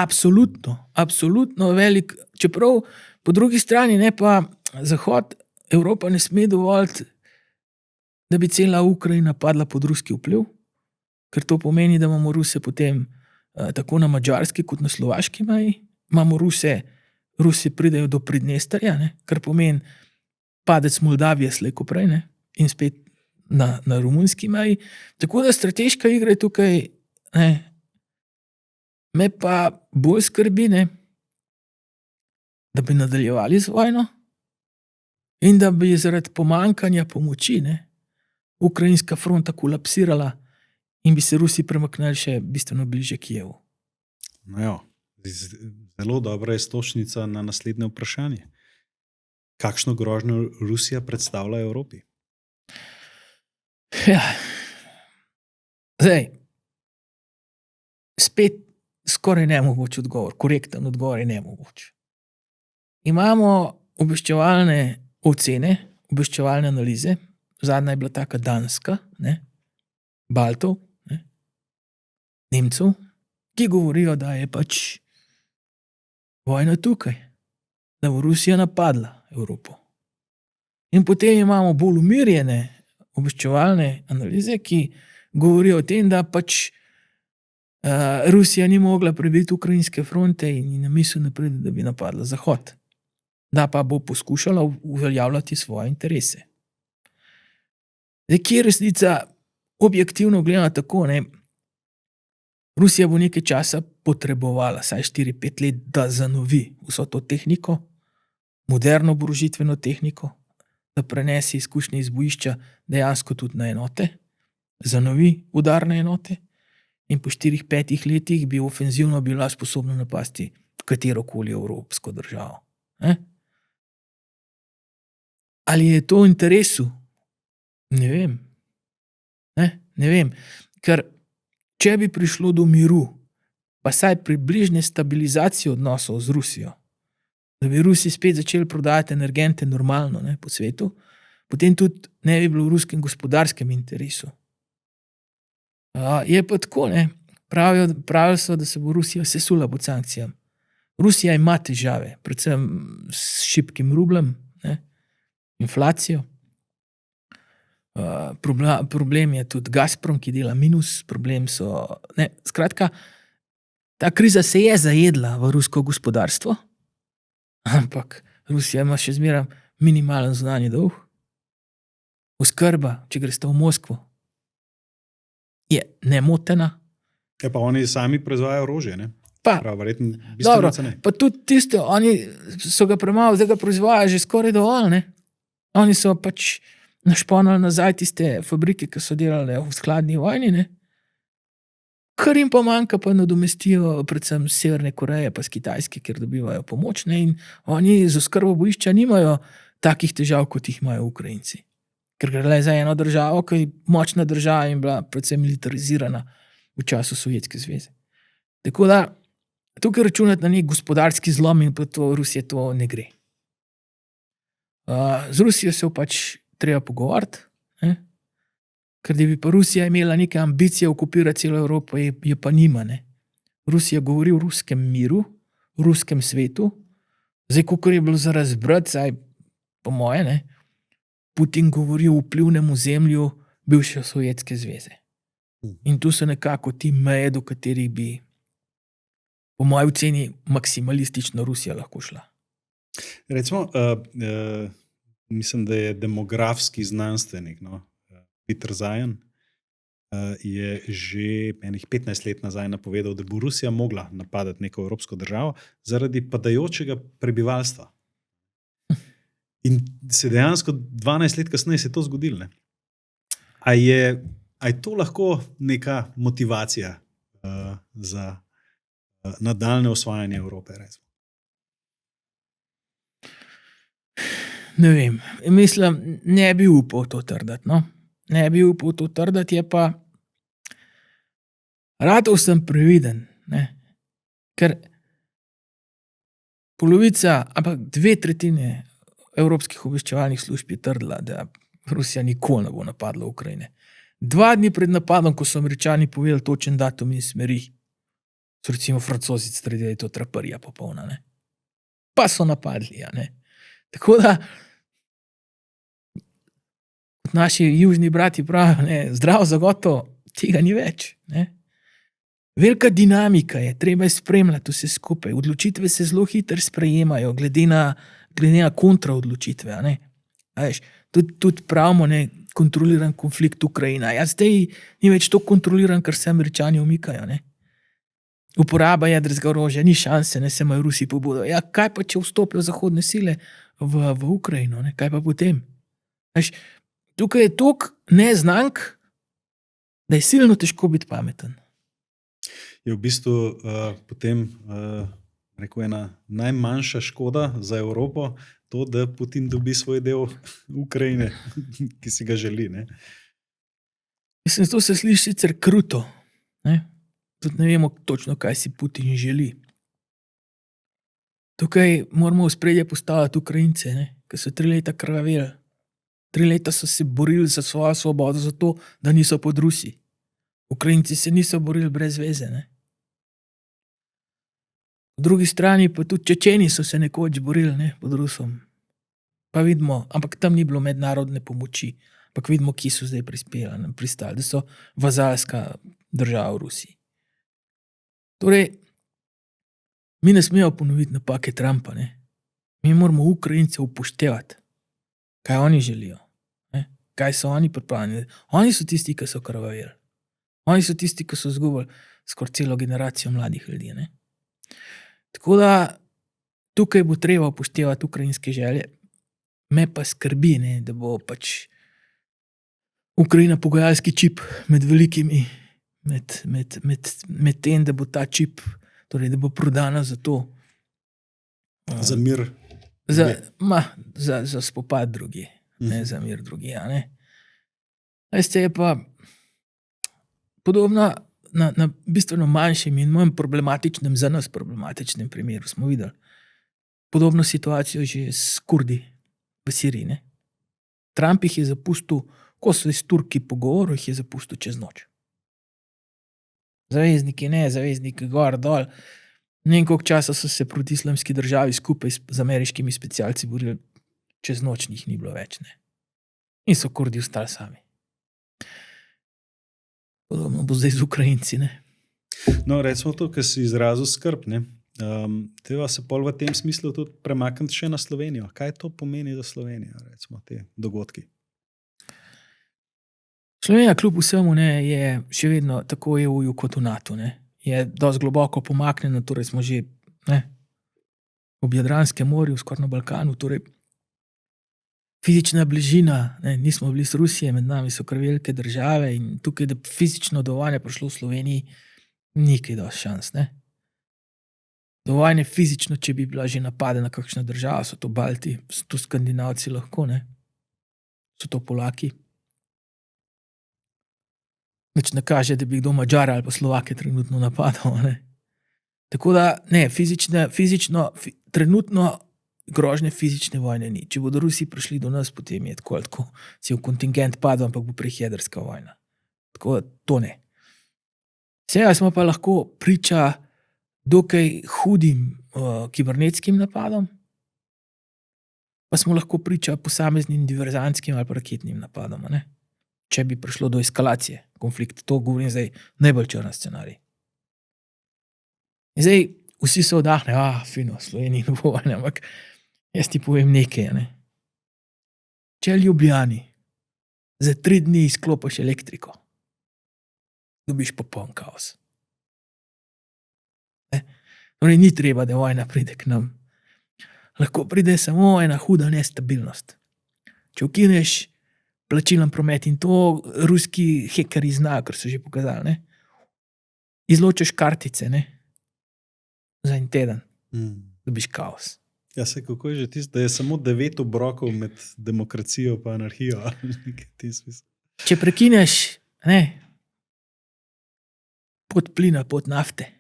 Absolutno velik. Čeprav po drugi strani pa Zahod, Evropa ne sme dovoliti, da bi cela Ukrajina padla pod ruski vpliv, ker to pomeni, da imamo Ruse potem tako na madžarski kot na slovaški meji. Imamo Rusi pridejo do Pridnesterja, kar pomeni padec Moldavije slej ko prej, in spet na romunski meji. Tako da strateška igra je tukaj, me pa bolj skrbi, da bi nadaljevali z vojno in da bi zaradi pomanjkanja pomoči ukrajinska fronta kolapsirala in bi se Rusi premaknili še bistveno bliže Kijevu. Zelo dobra iztočnica na naslednje vprašanje. Kakšno grožnjo Rusija predstavlja Evropi? Ja. Zdaj, spet skoraj nemogoč odgovor, korekten odgovor je nemogoč. Imamo obveščevalne ocene, obveščevalne analize, zadnja je bila taka Danska, Baltov, Nemcev, ki govorijo, da je pač vojna tukaj, da bo Rusija napadla Evropo. In potem imamo bolj umirjene obveščevalne analize, ki govorijo o tem, da pač Rusija ni mogla prebiti ukrajinske fronte in na misel ne pride, da bi napadla Zahod. Da pa bo poskušala uveljavljati svoje interese. Zdaj, kje je resnica objektivno gledano tako, Rusija bo nekaj časa potrebovala, saj 4-5 let, da zanovi vso to tehniko, moderno oborožitveno tehniko, da prenese izkušnje iz bojišča dejansko tudi na enote, zanovi udarne enote in po 4-5 letih bi ofenzivno bila sposobna napasti katerokoli evropsko državo. Ali je to v interesu? Ne vem. Ne vem, ker če bi prišlo do miru, pa saj približne stabilizacije odnosov z Rusijo, da bi Rusi spet začeli prodajati energente normalno po svetu, potem tudi ne bi bilo v ruskem gospodarskem interesu. Je pa tako, ne. Pravijo so, da se bo Rusija sesula pod sankcijami. Rusija ima težave, predvsem s šibkim rubljem, ne, inflacijo. Problem je tudi Gazprom, ki dela minus, problem so, ne, skratka, ta kriza se je zajedla v rusko gospodarstvo, ampak Rusija ima še zmeraj minimalen zunanji dolg. Oskrba, če greste v Moskvo, je nemotena. Ja, pa oni sami proizvajajo orožje, ne? Pa, Prav, verjetno dobro, bistveno ceneje. pa tudi tisto, oni so ga premalo, zdaj ga proizvajajo že skoraj dovolj, ne. Oni so pač našponali nazaj tiste fabrike, ki so delale v hladni vojni, ne. Kar jim pa manjka, pa nadomestijo predvsem z Severne Koreje pa z Kitajske, kjer dobivajo pomoč, ne, in oni z oskrbo bojišča nimajo takih težav, kot jih imajo Ukrajinci. Ker gre le za eno državo, ki je močna država in bila predvsem militarizirana v času Sovjetske zveze. Tako da tukaj računati na nek gospodarski zlom in pa to Rusije to ne gre. Z Rusijo se bo pač treba pogovarjati, ne? Ker da bi pa Rusija imela neke ambicije okupirati celo Evropo, je pa nima, ne. Rusija govori o ruskem miru, o ruskem svetu. Zdaj, kakor je bilo za razbrati, saj po moje, ne, Putin govori o vplivnem ozemlju bivše Sovjetske zveze. In tu so nekako ti meje, do katerih bi po moji oceni maksimalistično Rusija lahko šla. Recimo, mislim, da je demografski znanstvenik, no, Peter Zajan, je že enih 15 let nazaj napovedal, da bo Rusija mogla napadati neko evropsko državo zaradi padajočega prebivalstva. In se dejansko 12 let kasneje se je to zgodilo, ne? A je to lahko neka motivacija za nadaljne osvajanje Evrope, recimo? Ne vem, mislim, ne bi upal to trditi, no. Ne bi upal to trditi, je pa ratal sem previden, ne. Ker polovica, ampak 2/3 evropskih obveščevalnih služb je trdila, da Rusija nikoli ne bo napadla Ukrajine. 2 dni pred napadom, ko so Američani povedali točen datum in smeri, so recimo Francozi trdili, da je to traparija popolna, ne. Pa so napadli, a ne. Tako da kot naši južni brati pravijo, ne, zdrav za gotovo, tega ni več, ne. Velika dinamika je, treba je spremljati vse skupaj. Odločitve se zelo hitro sprejemajo, glede na kontraodločitve, a ne. A veš, tudi pravimo, ne, kontroliran konflikt Ukrajina. Ja, zdaj ni več to kontroliran, ker se Američani umikajo, ne. Uporaba jedrskega orožja, ni šanse, ne, se imajo Rusi pobudo. Ja, kaj pa, če vstopijo zahodne sile v Ukrajino, ne, kaj pa potem? Veš, tukaj je toliko neznank, da je silno težko biti pameten. Je v bistvu potem rekel ena najmanjša škoda za Evropo to, da Putin dobi svoj del Ukrajine, ki si ga želi, ne? Mislim, to se sliši sicer kruto, ne. Tudi ne vemo točno, kaj si Putin želi. Tukaj moramo v ospredje postaviti Ukrajince, ne, ki so 3 leta krvaveli. 3 leta so se borili za svojo svobodo, zato, da niso pod Rusi. Ukrajinci se niso borili brez veze, ne. Po drugi strani pa tudi Čečeni so se nekoč borili, ne, pod Rusom. Pa vidimo, ampak tam ni bilo mednarodne pomoči. Ampak vidimo, kje so zdaj pristali, da so vazalska država v Rusiji. Torej, mi ne smemo ponoviti napake Trumpa, ne. Mi moramo Ukrajince upoštevati, kaj oni želijo, ne. Kaj so oni pripravljeni. Oni so tisti, ki so krvaveli. Oni so tisti, ki so izgubili skoraj celo generacijo mladih ljudi, ne. Tako da tukaj bo treba upoštevati ukrajinske želje. Me pa skrbi, ne, da bo pač Ukrajina pogajalski čip med velikimi, med tem, da bo ta čip, torej da bo prodana za to. Za mir. Za spopad drugi, ne za mir drugi, a ne. Veste, je pa podobno na bistveno manjšem in manj problematičnem, za nas problematičnem primeru smo videli podobno situacijo že s Kurdi v Siriji, ne. Trump jih je zapustil, ko so s Turki pogovoril, jih je zapustil čez noč. Zavezniki ne, zavezniki gor, dol. Ne vem, koliko časa so se proti Islamski državi skupaj z ameriškimi specialci borili, čez noč njih ni bilo več. Ne. In so Kurdi ostali sami. Podobno bo zdaj z Ukrajinci. Ne. No, recimo to, kar si izrazil skrb, ne. Treba se pol v tem smislu tudi premakniti še na Slovenijo. Kaj to pomeni za Slovenijo, recimo te dogodki? Slovenija kljub vsemu ne, je še vedno tako EU kot v NATO. Ne. Je dosti globoko pomaknjena, torej smo že ne, ob Jadranskem morju, skoraj na Balkanu, torej fizična bližina, ne, nismo bili z Rusije, med nami so kar velike države in tukaj, da fizično do vojne prišlo v Sloveniji, ni kaj dosti šans. Ne. Do vojne fizično, če bi bila že napadena kakšna država, so to Balti, so to Skandinavci lahko, ne. So to Polaki. Nič ne kaže, da bi kdo Madžare ali pa Slovake trenutno napadal. Ne. Tako da ne, trenutno grožnje fizične vojne ni. Če bodo Rusi prišli do nas, potem je tako cel kontingent padel, ampak bo prej jedrska vojna. Tako da to ne. Seveda smo pa lahko priča dokaj hudim kibernetskim napadom, pa smo lahko priča posameznim diverzantskim ali pa raketnim napadom, ne? Če bi prišlo do eskalacije konflikta. To govorim zdaj najbolj črn scenarij. In zdaj vsi se odahnejo, fino, Sloveniji ne bo vojne, ampak jaz ti povem nekaj. Ne? Če Ljubljani za 3 dni izklopiš elektriko, dobiš popoln kaos. Torej ni treba, da vojna pride k nam. Lahko pride samo ena huda nestabilnost. Če ukineš plačilen promet, in to ruski hekerji znajo, ker so že pokazali, ne? Izločiš kartice, ne? Za en teden, dobiš kaos. Ja, se kako je že tisto, da je samo 9 obrokov med demokracijo pa anarhijo. Če prekineš, ne, pot plina, pot nafte,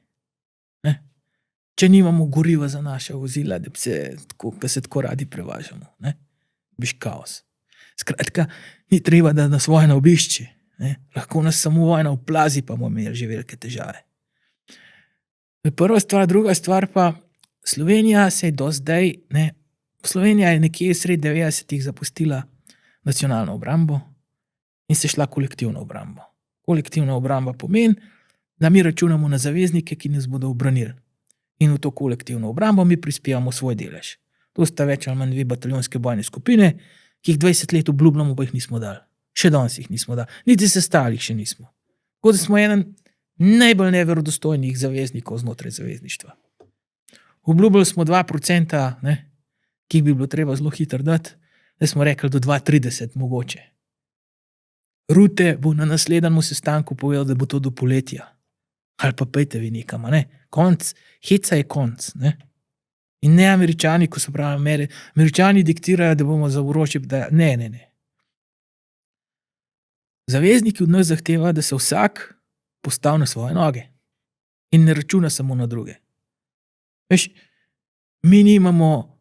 ne, če nimamo goriva za naša vozila, da se tako radi prevažamo, ne, biš kaos. Skratka, ni treba, da nas vojna obišče. Ne. Lahko nas samo vojna oplazi, pa bomo imeli že velike težave. Prva stvar, druga stvar pa, Slovenija se je do zdaj, ne, Slovenija je nekje sredi 90-ih zapustila nacionalno obrambo in se šla kolektivno obrambo. Kolektivna obramba pomeni, da mi računamo na zaveznike, ki nas bodo obranili. In v to kolektivno obrambo mi prispevamo svoj delež. To sta več ali manj 2 bataljonske bojne skupine, ki jih 20 let obljubljamo, pa jih nismo dali. Še danes jih nismo dali. Niti sestali jih še nismo. Tako da smo eden najbolj neverodostojnih zaveznikov znotraj zavezništva. Obljubili smo 2%, ne, ki bi bilo treba zelo hitro dati, da smo rekli do 2030 mogoče. Rute bo na naslednjem sestanku povedal, da bo to do poletja. Ali pa pejte vi nekam, ne. Konc, heca je konc, ne. In ne Američani, ko so pravi, Američani diktirajo, da bomo za orožje, da ne. Zavezniki od nas zahtevajo, da se vsak postavi na svoje noge in ne računa samo na druge. Veš, mi nimamo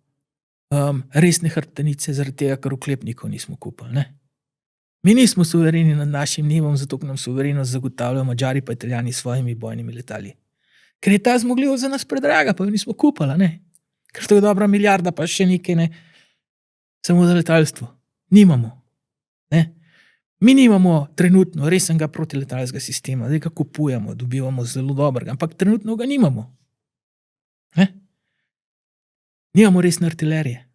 resne hrbtenice zaradi tega, ker oklepnikov nismo kupili, ne. Mi nismo suvereni nad našim nebom, zato ker nam suverenost zagotavljajo Madžari pa Italijani s svojimi bojnimi letali. Ker je ta zmogljivost za nas predraga, pa jo nismo kupili, ne. Ker to je dobra milijarda, pa še nekaj, ne. Samo za letalstvo. Nimamo. Ne. Mi nimamo trenutno resnega protiletalskega sistema, zdaj ga kupujemo, dobivamo zelo dobrega, ampak trenutno ga nimamo. Ne. Nimamo resne artilerije.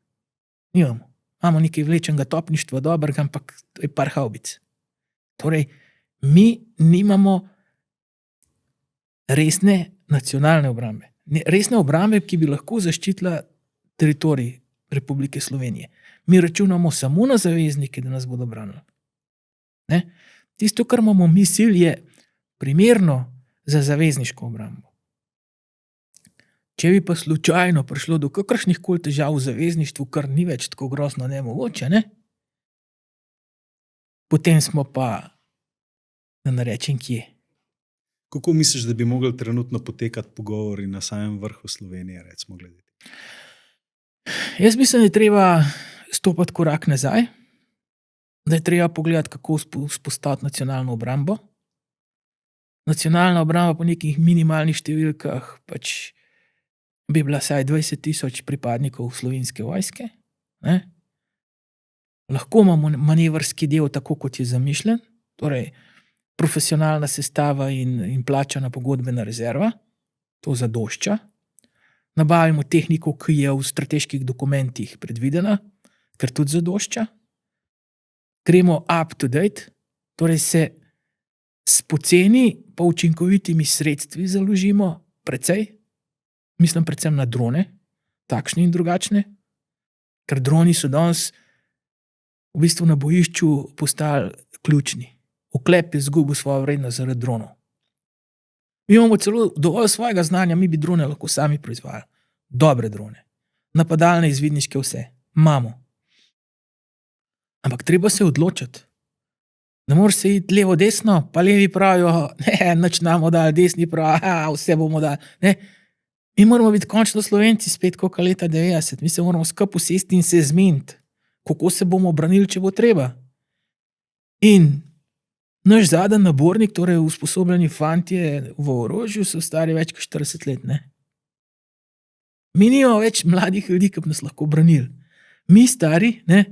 Nimamo. Imamo nekaj vlečenega topništva dobrega, ampak to je par havbic. Torej, mi nimamo resne nacionalne obrambe. Resne obrambe, ki bi lahko zaščitila teritorij Republike Slovenije. Mi računamo samo na zaveznike, da nas bodo branili. Ne? Tisto, kar imamo mi sil, je primerno za zavezniško obrambo. Če bi pa slučajno prišlo do kakršnih koli težav v zavezništvu, kar ni več tako grozno nemogoče, ne? Potem smo pa, da ne rečem kje. Kako misliš, da bi mogli trenutno potekati pogovori na samem vrhu Slovenije, recimo gledati? Jaz mislim, da je treba stopati korak nazaj, da je treba pogledati, kako vzpostaviti nacionalno obrambo, nacionalna obramba po nekih minimalnih številkah pač bi bila vsaj 20.000 pripadnikov Slovenske vojske. Ne? Lahko imamo manevrski del tako, kot je zamišljen, torej profesionalna sestava in plačana pogodbena rezerva, to zadošča. Nabavimo tehniko, ki je v strateških dokumentih predvidena, ker tudi zadošča. Gremo up to date, torej se s poceni pa učinkovitimi sredstvi založimo precej, mislim predvsem na drone, takšne in drugačne, ker droni so danes v bistvu na bojišču postali ključni. Oklep je izgubil svojo vrednost zaradi dronov. Mi imamo celo dovolj svojega znanja, mi bi drone lahko sami proizvajali. Dobre drone. Napadalne, izvidniške, vse. Imamo. Ampak treba se odločiti. Ne moreš se iti levo, desno, pa levi pravijo, ne, nič namo dali, desni pravijo, vse bomo dali. Ne. Mi moramo biti končno Slovenci spet kot leta 90. Mi se moramo skupaj usesti in se zmeniti, kako se bomo branili, če bo treba. In naš zadnji nabornik, torej usposobljeni fantje v orožju, so stari več kot 40 let. Ne? Mi nimamo več mladih ljudi, ki bi nas lahko branili. Mi stari, ne,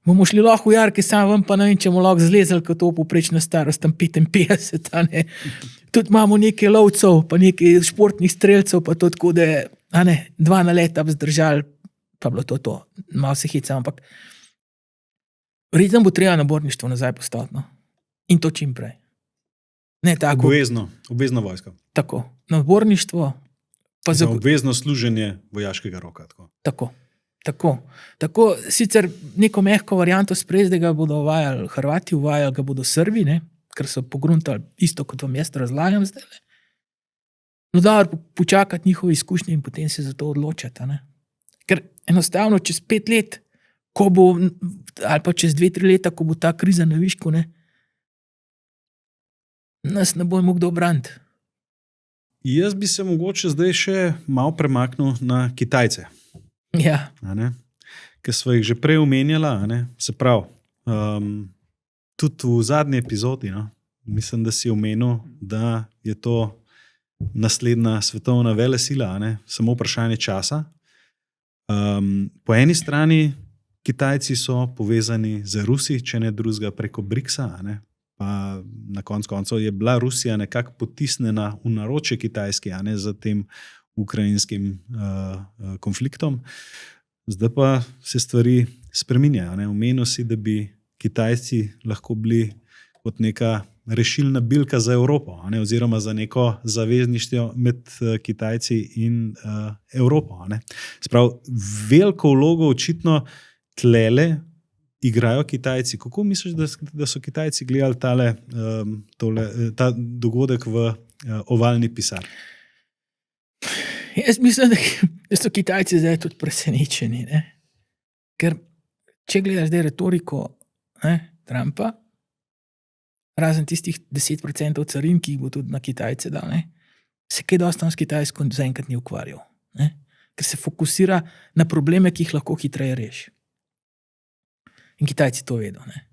bomo šli lahko v jarke, sam vam pa ne vem, če bomo lahko zlezali, kot to poprečna starost, tam 55. Ne? Tudi imamo nekaj lovcev, pa nekaj športnih strelcev, pa to tako, da a ne, 2 naleta bi zdržali, pa bilo to. Malo se hecam, ampak verjetno bo treba naborništvo nazaj postaviti. No? In to čim prej. Ne tako. Obvezno vojsko. Tako. Naborništvo. Pa za obvezno služenje vojaškega roka. Tako. Sicer neko mehko varianto sprez, da ga bodo uvajali Hrvati, uvajali ga bodo Srbi, ne? Ker so pogruntali isto, kot vam jaz razlagam zdaj. No, dobro, počakati njihove izkušnje in potem se za to odločati. Ne? Ker enostavno čez 5 let, ko bo, ali pa čez 2-3 leta, ko bo ta kriza na višku, ne, nas ne bo imel kdo braniti. Jaz bi se mogoče zdaj še malo premaknil na Kitajce. Ja. Ker smo jih že prej omenjala, se pravi, tudi v zadnji epizodi, no, mislim, da si omenil, da je to naslednja svetovna velesila, samo vprašanje časa. Po eni strani Kitajci so povezani z Rusi, če ne drugega preko BRICS-a, pa na koncu je bila Rusija nekako potisnjena v naročje Kitajske, za tem ukrajinskim konfliktom. Zdaj pa se stvari spreminjajo. Omenil si, da bi Kitajci lahko bili kot neka rešilna bilka za Evropo, oziroma za neko zavezništvo med Kitajci in Evropo. Sprav, veliko vlogo očitno tlele igrajo Kitajci. Kako misliš, da so Kitajci gledali ta dogodek v ovalni pisarni? Jaz mislim, da so Kitajci zdaj tudi presenečeni. Ne? Ker če gledaš zdaj retoriko Trumpa, razen tistih 10% carin, ki jih bo tudi na Kitajce dal, se kaj dosti s Kitajsko zaenkrat ni ukvarjal. Ne? Ker se fokusira na probleme, ki jih lahko hitreje reši. In Kitajci to vedo. Ne?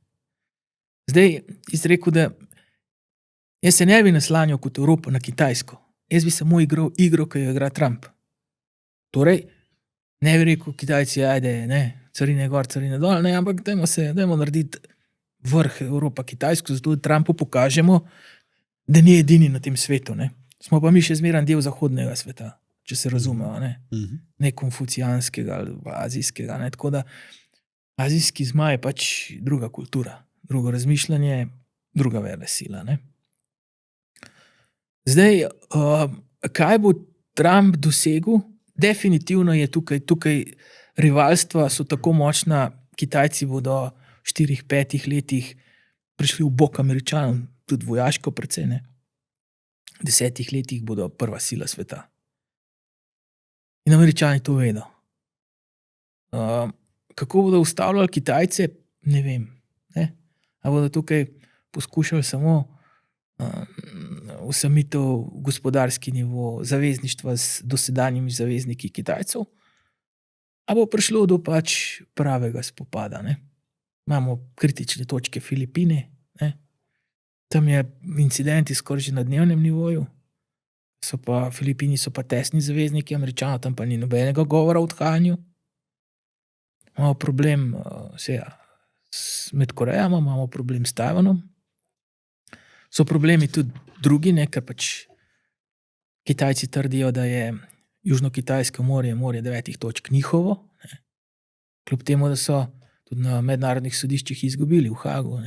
Zdaj, jaz rekel, da jaz se ne bi naslanjal kot Evropa na Kitajsko. Jaz bi samo igral igro, ki jo igra Trump. Torej, ne bi rekel Kitajci, ajde, ne, carine gor, carine dol, ne, ampak dajmo narediti vrh Evropa Kitajsko, zato da Trumpu pokažemo, da ni edini na tem svetu. Ne. Smo pa mi še zmeraj del zahodnega sveta, če se razumemo, ne konfucijanskega ali azijskega. Ne. Tako da azijski zmaj je pač druga kultura, drugo razmišljanje, druga velesila. Ne. Zdaj, kaj bo Trump dosegel? Definitivno je tukaj rivalstva so tako močna, Kitajci bodo v 4-5 letih prišli v bok Američanom, tudi vojaško precej, ne. V 10 letih bodo prva sila sveta. In Američani to vedo. Kako bodo ustavljali Kitajce, ne vem. Ne? A bodo tukaj poskušali samo usamitev gospodarski nivo zavezništva z dosedanjimi zavezniki Kitajcev, a bo prišlo do pač pravega spopada. Ne? Imamo kritične točke Filipine, ne? Tam je incidenti skoraj že na dnevnem nivoju. Filipini so pa tesni zavezniki Američanov, tam pa ni nobenega govora o odhajanju. Imamo problem med Korejama, imamo problem s Tajvanom. So problemi tudi drugi, ker pač Kitajci trdijo, da je Južno-Kitajsko morje 9 točk njihovo. Kljub temu, da so tudi na mednarodnih sodiščih izgubili v Hagu.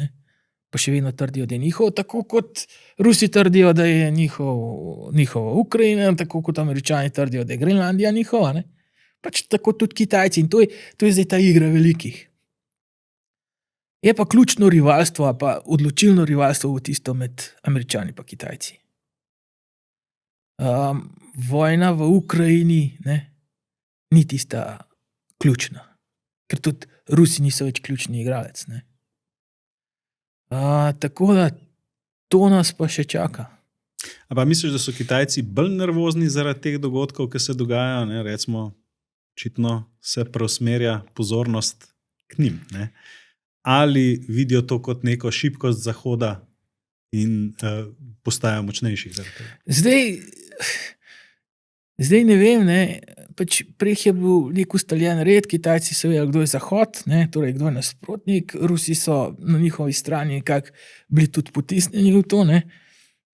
Pa še vedno trdijo, da je njihov, tako kot Rusi trdijo, da je njihova Ukrajina, tako kot Američani trdijo, da je Grenlandija njihova. Pač tako tudi Kitajci. In to je zdaj ta igra velikih. Je pa ključno rivalstvo, pa odločilno rivalstvo v tisto med Američani pa Kitajci. Vojna v Ukrajini ni tista ključna, ker tudi Rusi niso več ključni igralec. Tako da to nas pa še čaka. A pa misliš, da so Kitajci bolj nervozni zaradi teh dogodkov, ki se dogajajo? Recimo, očitno se preusmerja pozornost k njim. Ali vidijo to kot neko šibkost Zahoda in postajajo močnejši zaradi tega? Zdaj ne vem, pač prej je bil nek ustaljen red, Kitajci so vedeli, kdo je Zahod, torej kdo je nasprotnik, Rusi so na njihovi strani nekako bili tudi potisnjeni v to.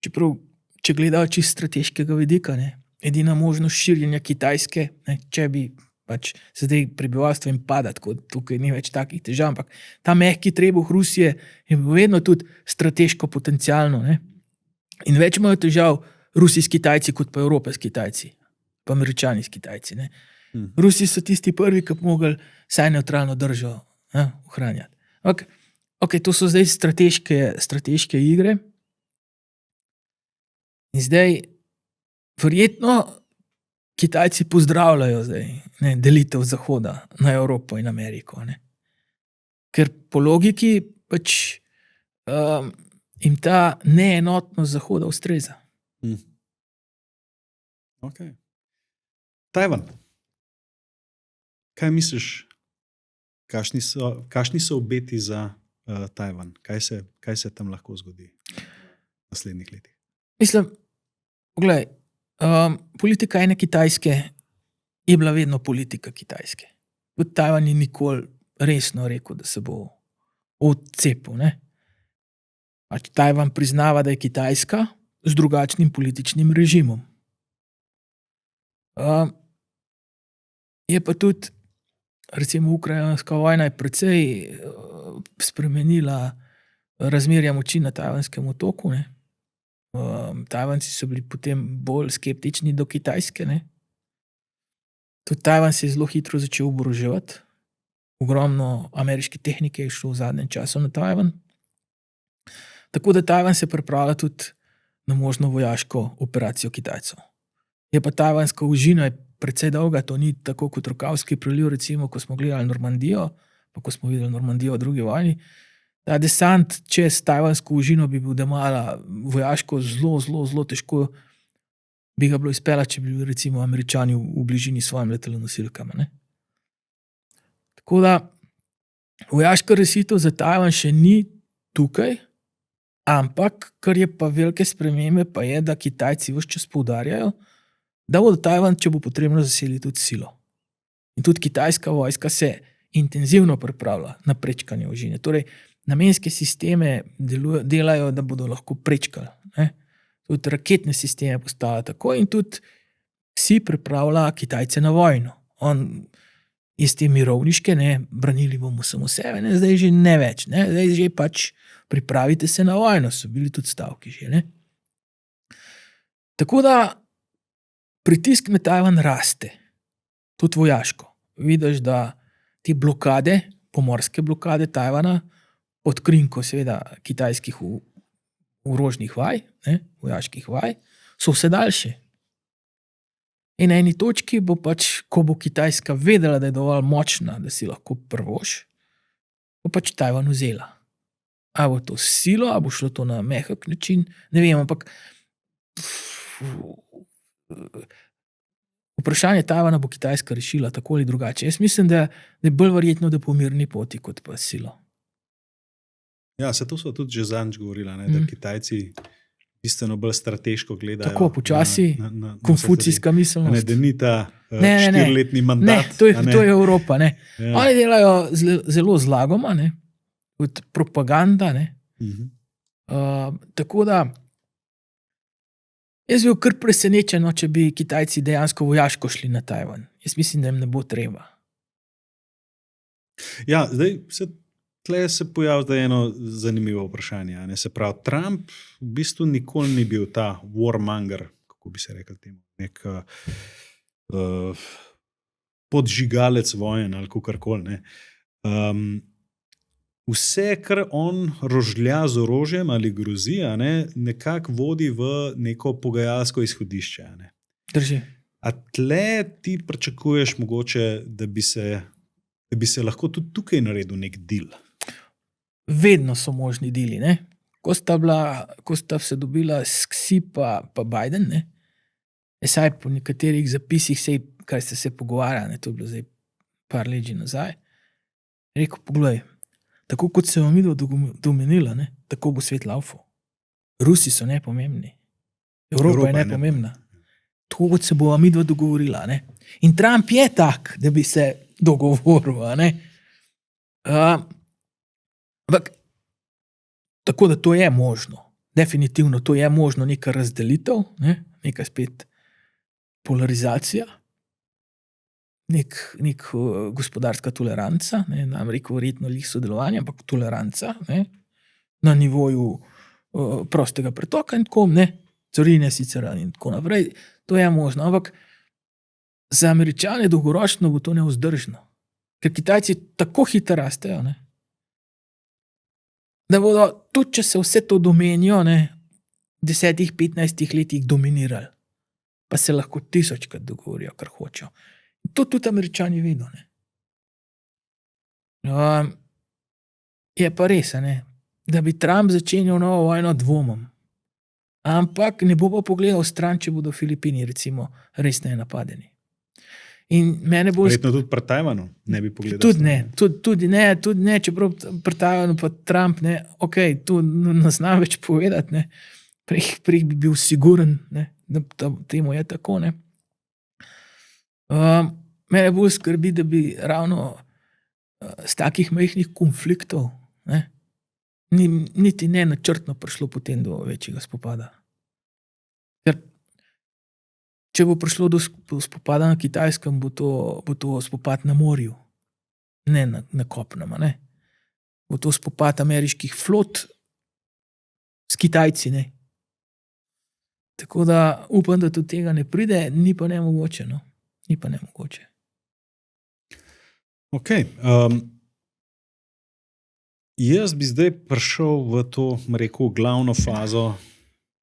Čeprav, če gledajo čisto strateškega vidika, edina možnost širjenja Kitajske, če bi pač zdaj prebivalstvo jim pada, tako tukaj ni več takih težav, ampak ta mehki trebuh Rusije je bil vedno tudi strateško potencialno. In več imajo težav Rusi s Kitajci, kot pa Evropa s Kitajci, pa Američani s Kitajci. Rusi so tisti prvi, ki bi mogli vsaj nevtralno držo ohranjati. Okay, to so zdaj strateške igre. In zdaj verjetno Kitajci pozdravljajo zdaj delitev Zahoda na Evropo in Ameriko. Ker po logiki pač jim ta neenotnost Zahoda ustreza. Okay. Tajvan. Kaj misliš, kakšni so obeti za Tajvan? Kaj se tam lahko zgodi v naslednjih letih? Mislim, poglej, politika ene Kitajske je bila vedno politika Kitajske. Tudi Tajvan ni nikoli resno rekel, da se bo odcepil. Tajvan priznava, da je Kitajska z drugačnim političnim režimom. Je pa tudi, recimo, ukrajinska vojna je precej spremenila razmerja moči na Tajvanskem otoku. Tajvanci so bili potem bolj skeptični do Kitajske. Tudi Tajvan se je zelo hitro začel oboroževati. Ogromno ameriške tehnike je šlo v zadnjem času na Tajvan. Tako da Tajvan se pripravlja tudi na možno vojaško operacijo Kitajcev. Je pa tajvanska ožina precej dolga, to ni tako kot Rokavski priliv, recimo, ko smo gledali Normandijo, pa ko smo videli Normandijo v drugi vojni. Ta desant čez tajvansko ožino bi bil demala vojaško zelo težko, bi ga bilo izpeljati, če bi bili recimo Američani v bližini svojim letalonosilkam. Tako da vojaška rešitev za Tajvan še ni tukaj, ampak kar je pa velike spremembe, pa je, da Kitajci ves čas poudarjajo, da bodo Tajvan, če bo potrebno, zasedli tudi silo. In tudi kitajska vojska se intenzivno pripravlja na prečkanje ožine. Torej, namenske sisteme delajo, da bodo lahko prečkali. Tudi raketne sisteme postavlja tako in tudi si pripravlja Kitajce na vojno. On je s te mirovniške, branili bomo samo sebe, zdaj že ne več. Zdaj že pač pripravite se na vojno, so bili tudi stavki že. Tako da pritisk na Tajvan raste, tudi vojaško. Vidiš, da te blokade, pomorske blokade Tajvana, pod krinko seveda kitajskih orožnih vaj, vojaških vaj, so vse daljše. In na eni točki bo pač, ko bo Kitajska vedela, da je dovolj močna, da si lahko prvoš, bo pač Tajvan vzela. A bo to silo, a bo šlo to na mehak način, ne vem, ampak vprašanje Tajvana bo Kitajska rešila tako ali drugače. Jaz mislim, da je bolj verjetno, da po mirni poti kot pa silo. Ja, se to so tudi že zadnjič govorila, da Kitajci bistveno bolj strateško gledajo. Tako počasi, na konfucijska miselnost. Da ni ta Ne. 4-letni mandat. Ne, to je Evropa. Ne. Ja. Oni delajo zelo zlagoma, ne, kot propaganda. Ne. Tako da jaz bi bil kar presenečen, če bi Kitajci dejansko vojaško šli na Tajvan. Jaz mislim, da jim ne bo treba. Ja, zdaj tle se pojavlja eno zanimivo vprašanje. Ne? Se pravi, Trump v bistvu nikoli ni bil ta warmonger, kako bi se rekel temu, nek podžigalec vojen ali kakorkoli. Vse, kar on rožlja z orožjem ali grozi, nekako vodi v neko pogajalsko izhodišče. Ne? Drži. A tle ti pričakuješ mogoče, da bi se lahko tudi tukaj naredil nek deal? Vedno so možni dili. Ne? Ko sta se dobila Xi pa Biden, ne? Saj po nekaterih zapisih, kar ste se pogovarjali, to je bilo zdaj par let nazaj, rekel, poglej, tako kot se vam midva domenila, ne? Tako bo svet laufal. Rusi so nepomembni. Evropa je nepomembna. Tako kot se bova midva dogovorila. Ne? In Trump je tak, da bi se dogovoril. Ampak tako da to je možno. Definitivno to je možno, neka razdelitev, neka spet polarizacija, nek gospodarska toleranca, nam rekel verjetno lih sodelovanja, ampak toleranca na nivoju prostega pretoka in tako, carine sicer in tako naprej. To je možno, ampak za Američane dolgoročno bo to nevzdržno. Ker Kitajci tako hitro rastejo, da bodo tudi, če se vse to domenijo, 10-15 letih dominirali. Pa se lahko 1000krat dogovorijo, kar hočejo. To tudi Američani vedo. Je pa res, da bi Trump začenjal novo vojno, dvomim. Ampak ne bo pa pogledal stran, če bodo Filipini recimo res napadeni. In mene bo... Verjetno tudi pri Tajvanu ne bi pogledal. Tudi ne, čeprav pri Tajvanu pa Trump, ok, tu ne zna več povedati, prej bi bil siguren, da temu je tako. Mene bolj skrbi, da bi ravno z takih majhnih konfliktov niti ne načrtno prišlo potem do večjega spopada. Ker če bo prišlo do spopada na Kitajskem, bo to spopad na morju, ne na kopnem. Bo to spopad ameriških flot s Kitajci. Tako da upam, da do tega ne pride, ni pa nemogoče. Ni pa nemogoče. Ok. Jaz bi zdaj prišel v to, rekel, glavno fazo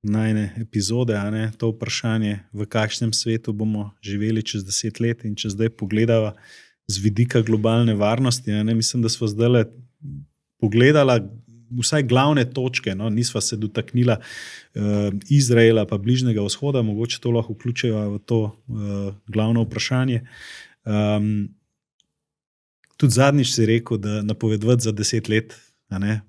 najne epizode, to vprašanje, v kakšnem svetu bomo živeli čez 10 let in če zdaj pogledava z vidika globalne varnosti. Mislim, da smo zdaj pogledala vsaj glavne točke, nisva se dotaknila Izraela pa Bližnjega vzhoda, mogoče to lahko vključijo v to glavno vprašanje. Tudi zadnjič si rekel, da napovedovati za 10 let na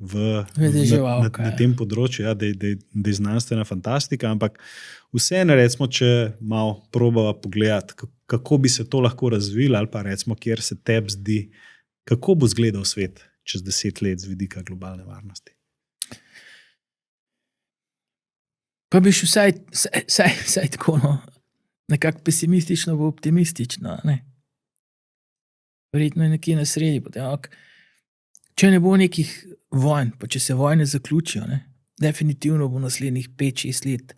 tem področju, da je znanstvena fantastika, ampak vseeno, recimo, če malo probava pogledati, kako bi se to lahko razvilo, ali pa recimo, kjer se tebi zdi, kako bo izgledal svet čez 10 let z vidika globalne varnosti. Pa bi šel vsaj tako, nekako pesimistično bo optimistično, Verjetno je nekje na sredi, potem, če ne bo nekih vojn, pa če se vojne zaključijo, definitivno bo naslednjih 5-6 let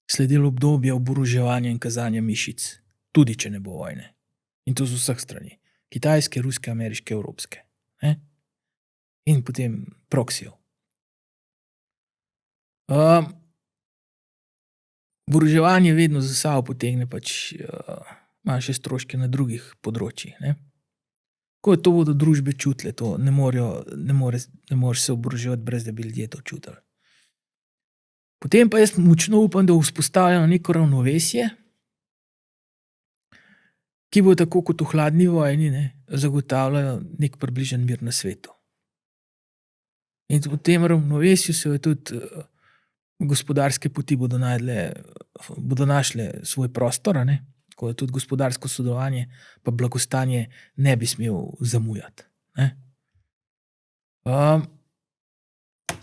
sledilo obdobje oboroževanja in kazanja mišic, tudi če ne bo vojne. In to z vseh strani. Kitajske, ruske, ameriške, evropske. In potem proksijev. Oboroževanje vedno za sabo potegne manjše stroške na drugih področjih. Ko to bodo družbe čutile, to ne moreš se oboroževati, brez da bi ljudje to čutili. Potem pa jaz močno upam, da bo vzpostavljeno neko ravnovesje, ki bo tako kot v hladni vojni zagotavljalo nek približen mir na svetu. In v tem ravnovesju se tudi gospodarske poti bodo našle svoj prostor, a ne? Tako da tudi gospodarsko sodelovanje pa blagostanje ne bi smel zamujati. Ne?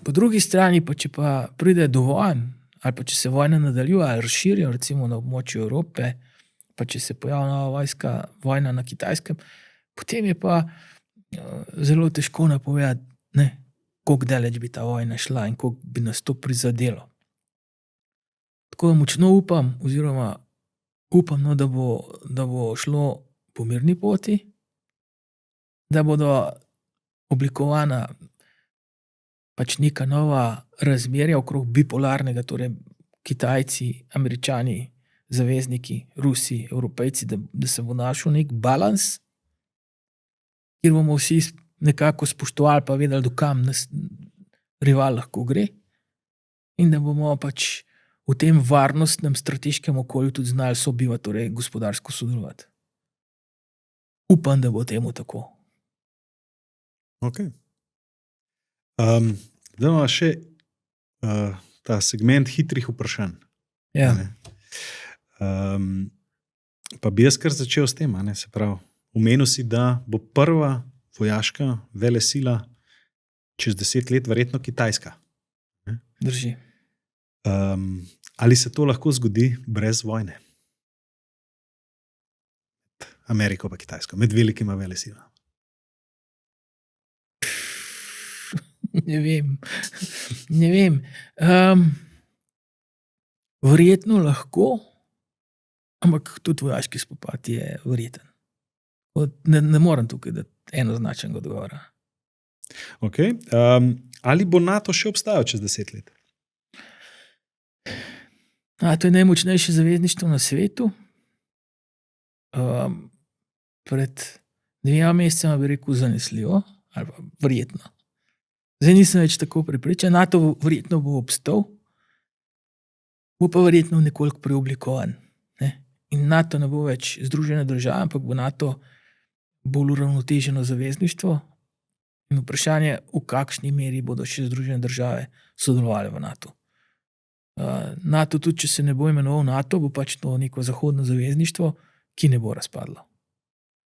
Po drugi strani pa, če pa pride do vojn, ali pa če se vojna nadaljuje ali razširijo, recimo na območju Evrope, pa če se pojavi nova vojna na Kitajskem, potem je pa zelo težko napovedati, koliko daleč bi ta vojna šla in koliko bi nas to prizadelo. Tako da močno upam, oziroma upam, da bo šlo po mirni poti, da bodo oblikovana pač neka nova razmerja okrog bipolarnega, torej Kitajci, Američani, zavezniki, Rusi, Evropejci, da se bo našel nek balans, kjer bomo vsi nekako spoštovali pa vedeli, do kam nas rival lahko gre, in da bomo pač v tem varnostnem strateškem okolju tudi znali sobivati, torej gospodarsko sodelovati. Upam, da bo temu tako. Ok. Zdaj imamo še ta segment hitrih vprašanj. Ja. Pa bi jaz kar začel s tem, se pravi, omenil si, da bo prva vojaška velesila čez 10 let verjetno Kitajska. Drži. Ali se to lahko zgodi brez vojne? Ameriko pa Kitajsko, med velikima velesilama. Ne vem. Verjetno lahko, ampak tudi vojaški spopad je verjeten. Ne morem tukaj dati enoznačnega odgovora. Ok. Ali bo NATO še obstajal čez 10 let? NATO je najmočnejše zavezništvo na svetu. Pred 2 mesecema bi rekel zanesljivo, ali pa verjetno. Zdaj nisem več tako prepričan. NATO verjetno bo obstal, bo pa verjetno nekoliko preoblikovan. In NATO ne bo več Združene države, ampak bo NATO bolj uravnoteženo zavezništvo. In vprašanje, v kakšni meri bodo še Združene države sodelovali v NATO. NATO, tudi če se ne bo imenoval NATO, bo pač to neko zahodno zavezništvo, ki ne bo razpadlo.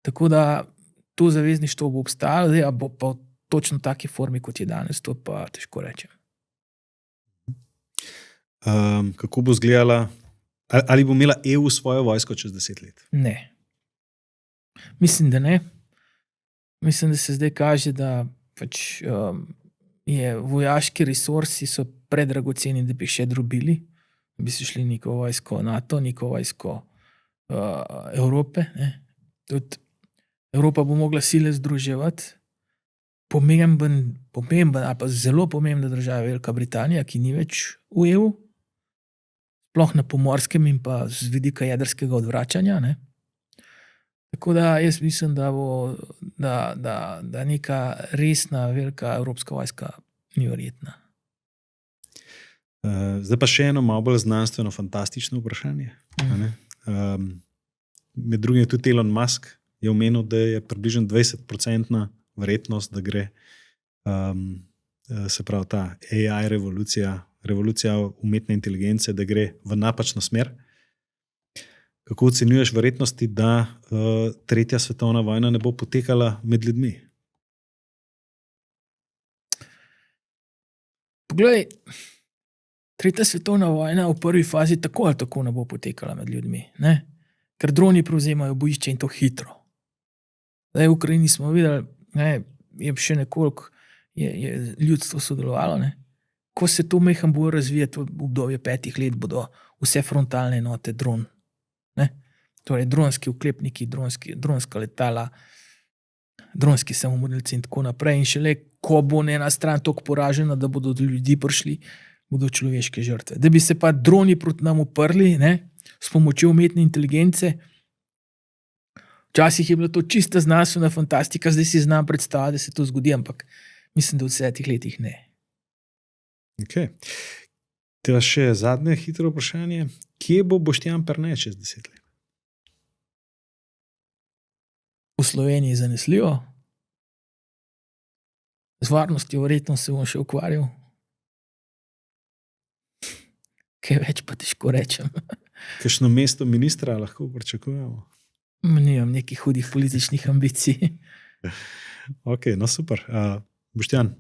Tako da to zavezništvo bo obstajalo, zdaj bo pa v točno taki formi, kot je danes, to pa težko rečem. Kako bo izgledala, ali bo imela EU svojo vojsko čez 10 let? Ne. Mislim, da ne. Mislim, da se zdaj kaže, da pač je vojaški resursi so predragoceni, da bi še drobili, da bi se šli neko vojsko NATO, neko vojsko Evrope. Tudi Evropa bo mogla sile združevati. Pomemben ali pa zelo pomembna država je Velika Britanija, ki ni več v EU, sploh na Pomorskem in pa z vidika jedrskega odvračanja. Tako da jaz mislim, da neka resna velika evropska vojska ni verjetna. Zdaj pa še eno malo bolj znanstveno fantastično vprašanje. Med drugim je tudi Elon Musk je omenil, da je približno 20% verjetnost, da gre se pravi ta AI revolucija umetne inteligence, da gre v napačno smer. Kako ocenjuješ verjetnosti, da 3. svetovna vojna ne bo potekala med ljudmi? Poglej, 3. svetovna vojna v prvi fazi tako ali tako ne bo potekala med ljudmi. Ker droni prevzemajo bojišče in to hitro. Zdaj v Ukrajini smo videli, je še nekoliko je ljudstvo sodelovalo. Ko se to meham bo razvijati v obdobju 5 let, bodo vse frontalne enote dron. Torej dronski oklepniki, dronska letala, dronski samomorilci in tako naprej. In šele, ko bo ena stran toliko poražena, da bodo do ljudi prišli, bodo človeške žrtve. Da bi se pa droni proti nam uprli, s pomočjo umetne inteligence. Včasih je bila to čista znanstvena fantastika, zdaj si znam predstavljati, da se to zgodi, ampak mislim, da v 10 letih ne. Ok. Te še zadnje hitro vprašanje. Kje bo Boštjan Perne čez 10 let? V Sloveniji zanesljivo. Z varnostjo verjetno se bom še ukvarjal. Kaj več pa težko rečem. Kakšno mesto ministra lahko pričakujemo? Nimam nekih hudih političnih ambicij. Ok, no super. Boštjan,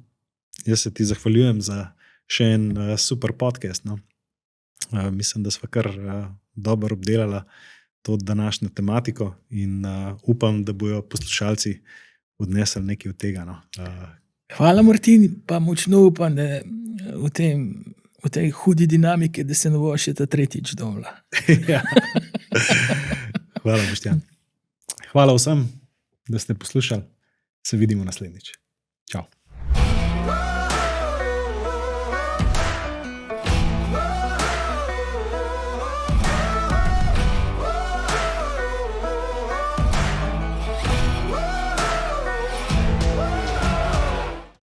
jaz se ti zahvaljujem za še en super podcast. No? Mislim, da sva kar dobro obdelala to današnjo tematiko in upam, da bojo poslušalci odnesli nekaj od tega. No? Hvala, Martin, pa močno upam, da v tej hudi dinamiki, da se ne bo še ta tretjič dobila. Ja. Hvala, Boštjan. Hvala vsem, da ste poslušali. Se vidimo naslednjič. Čau.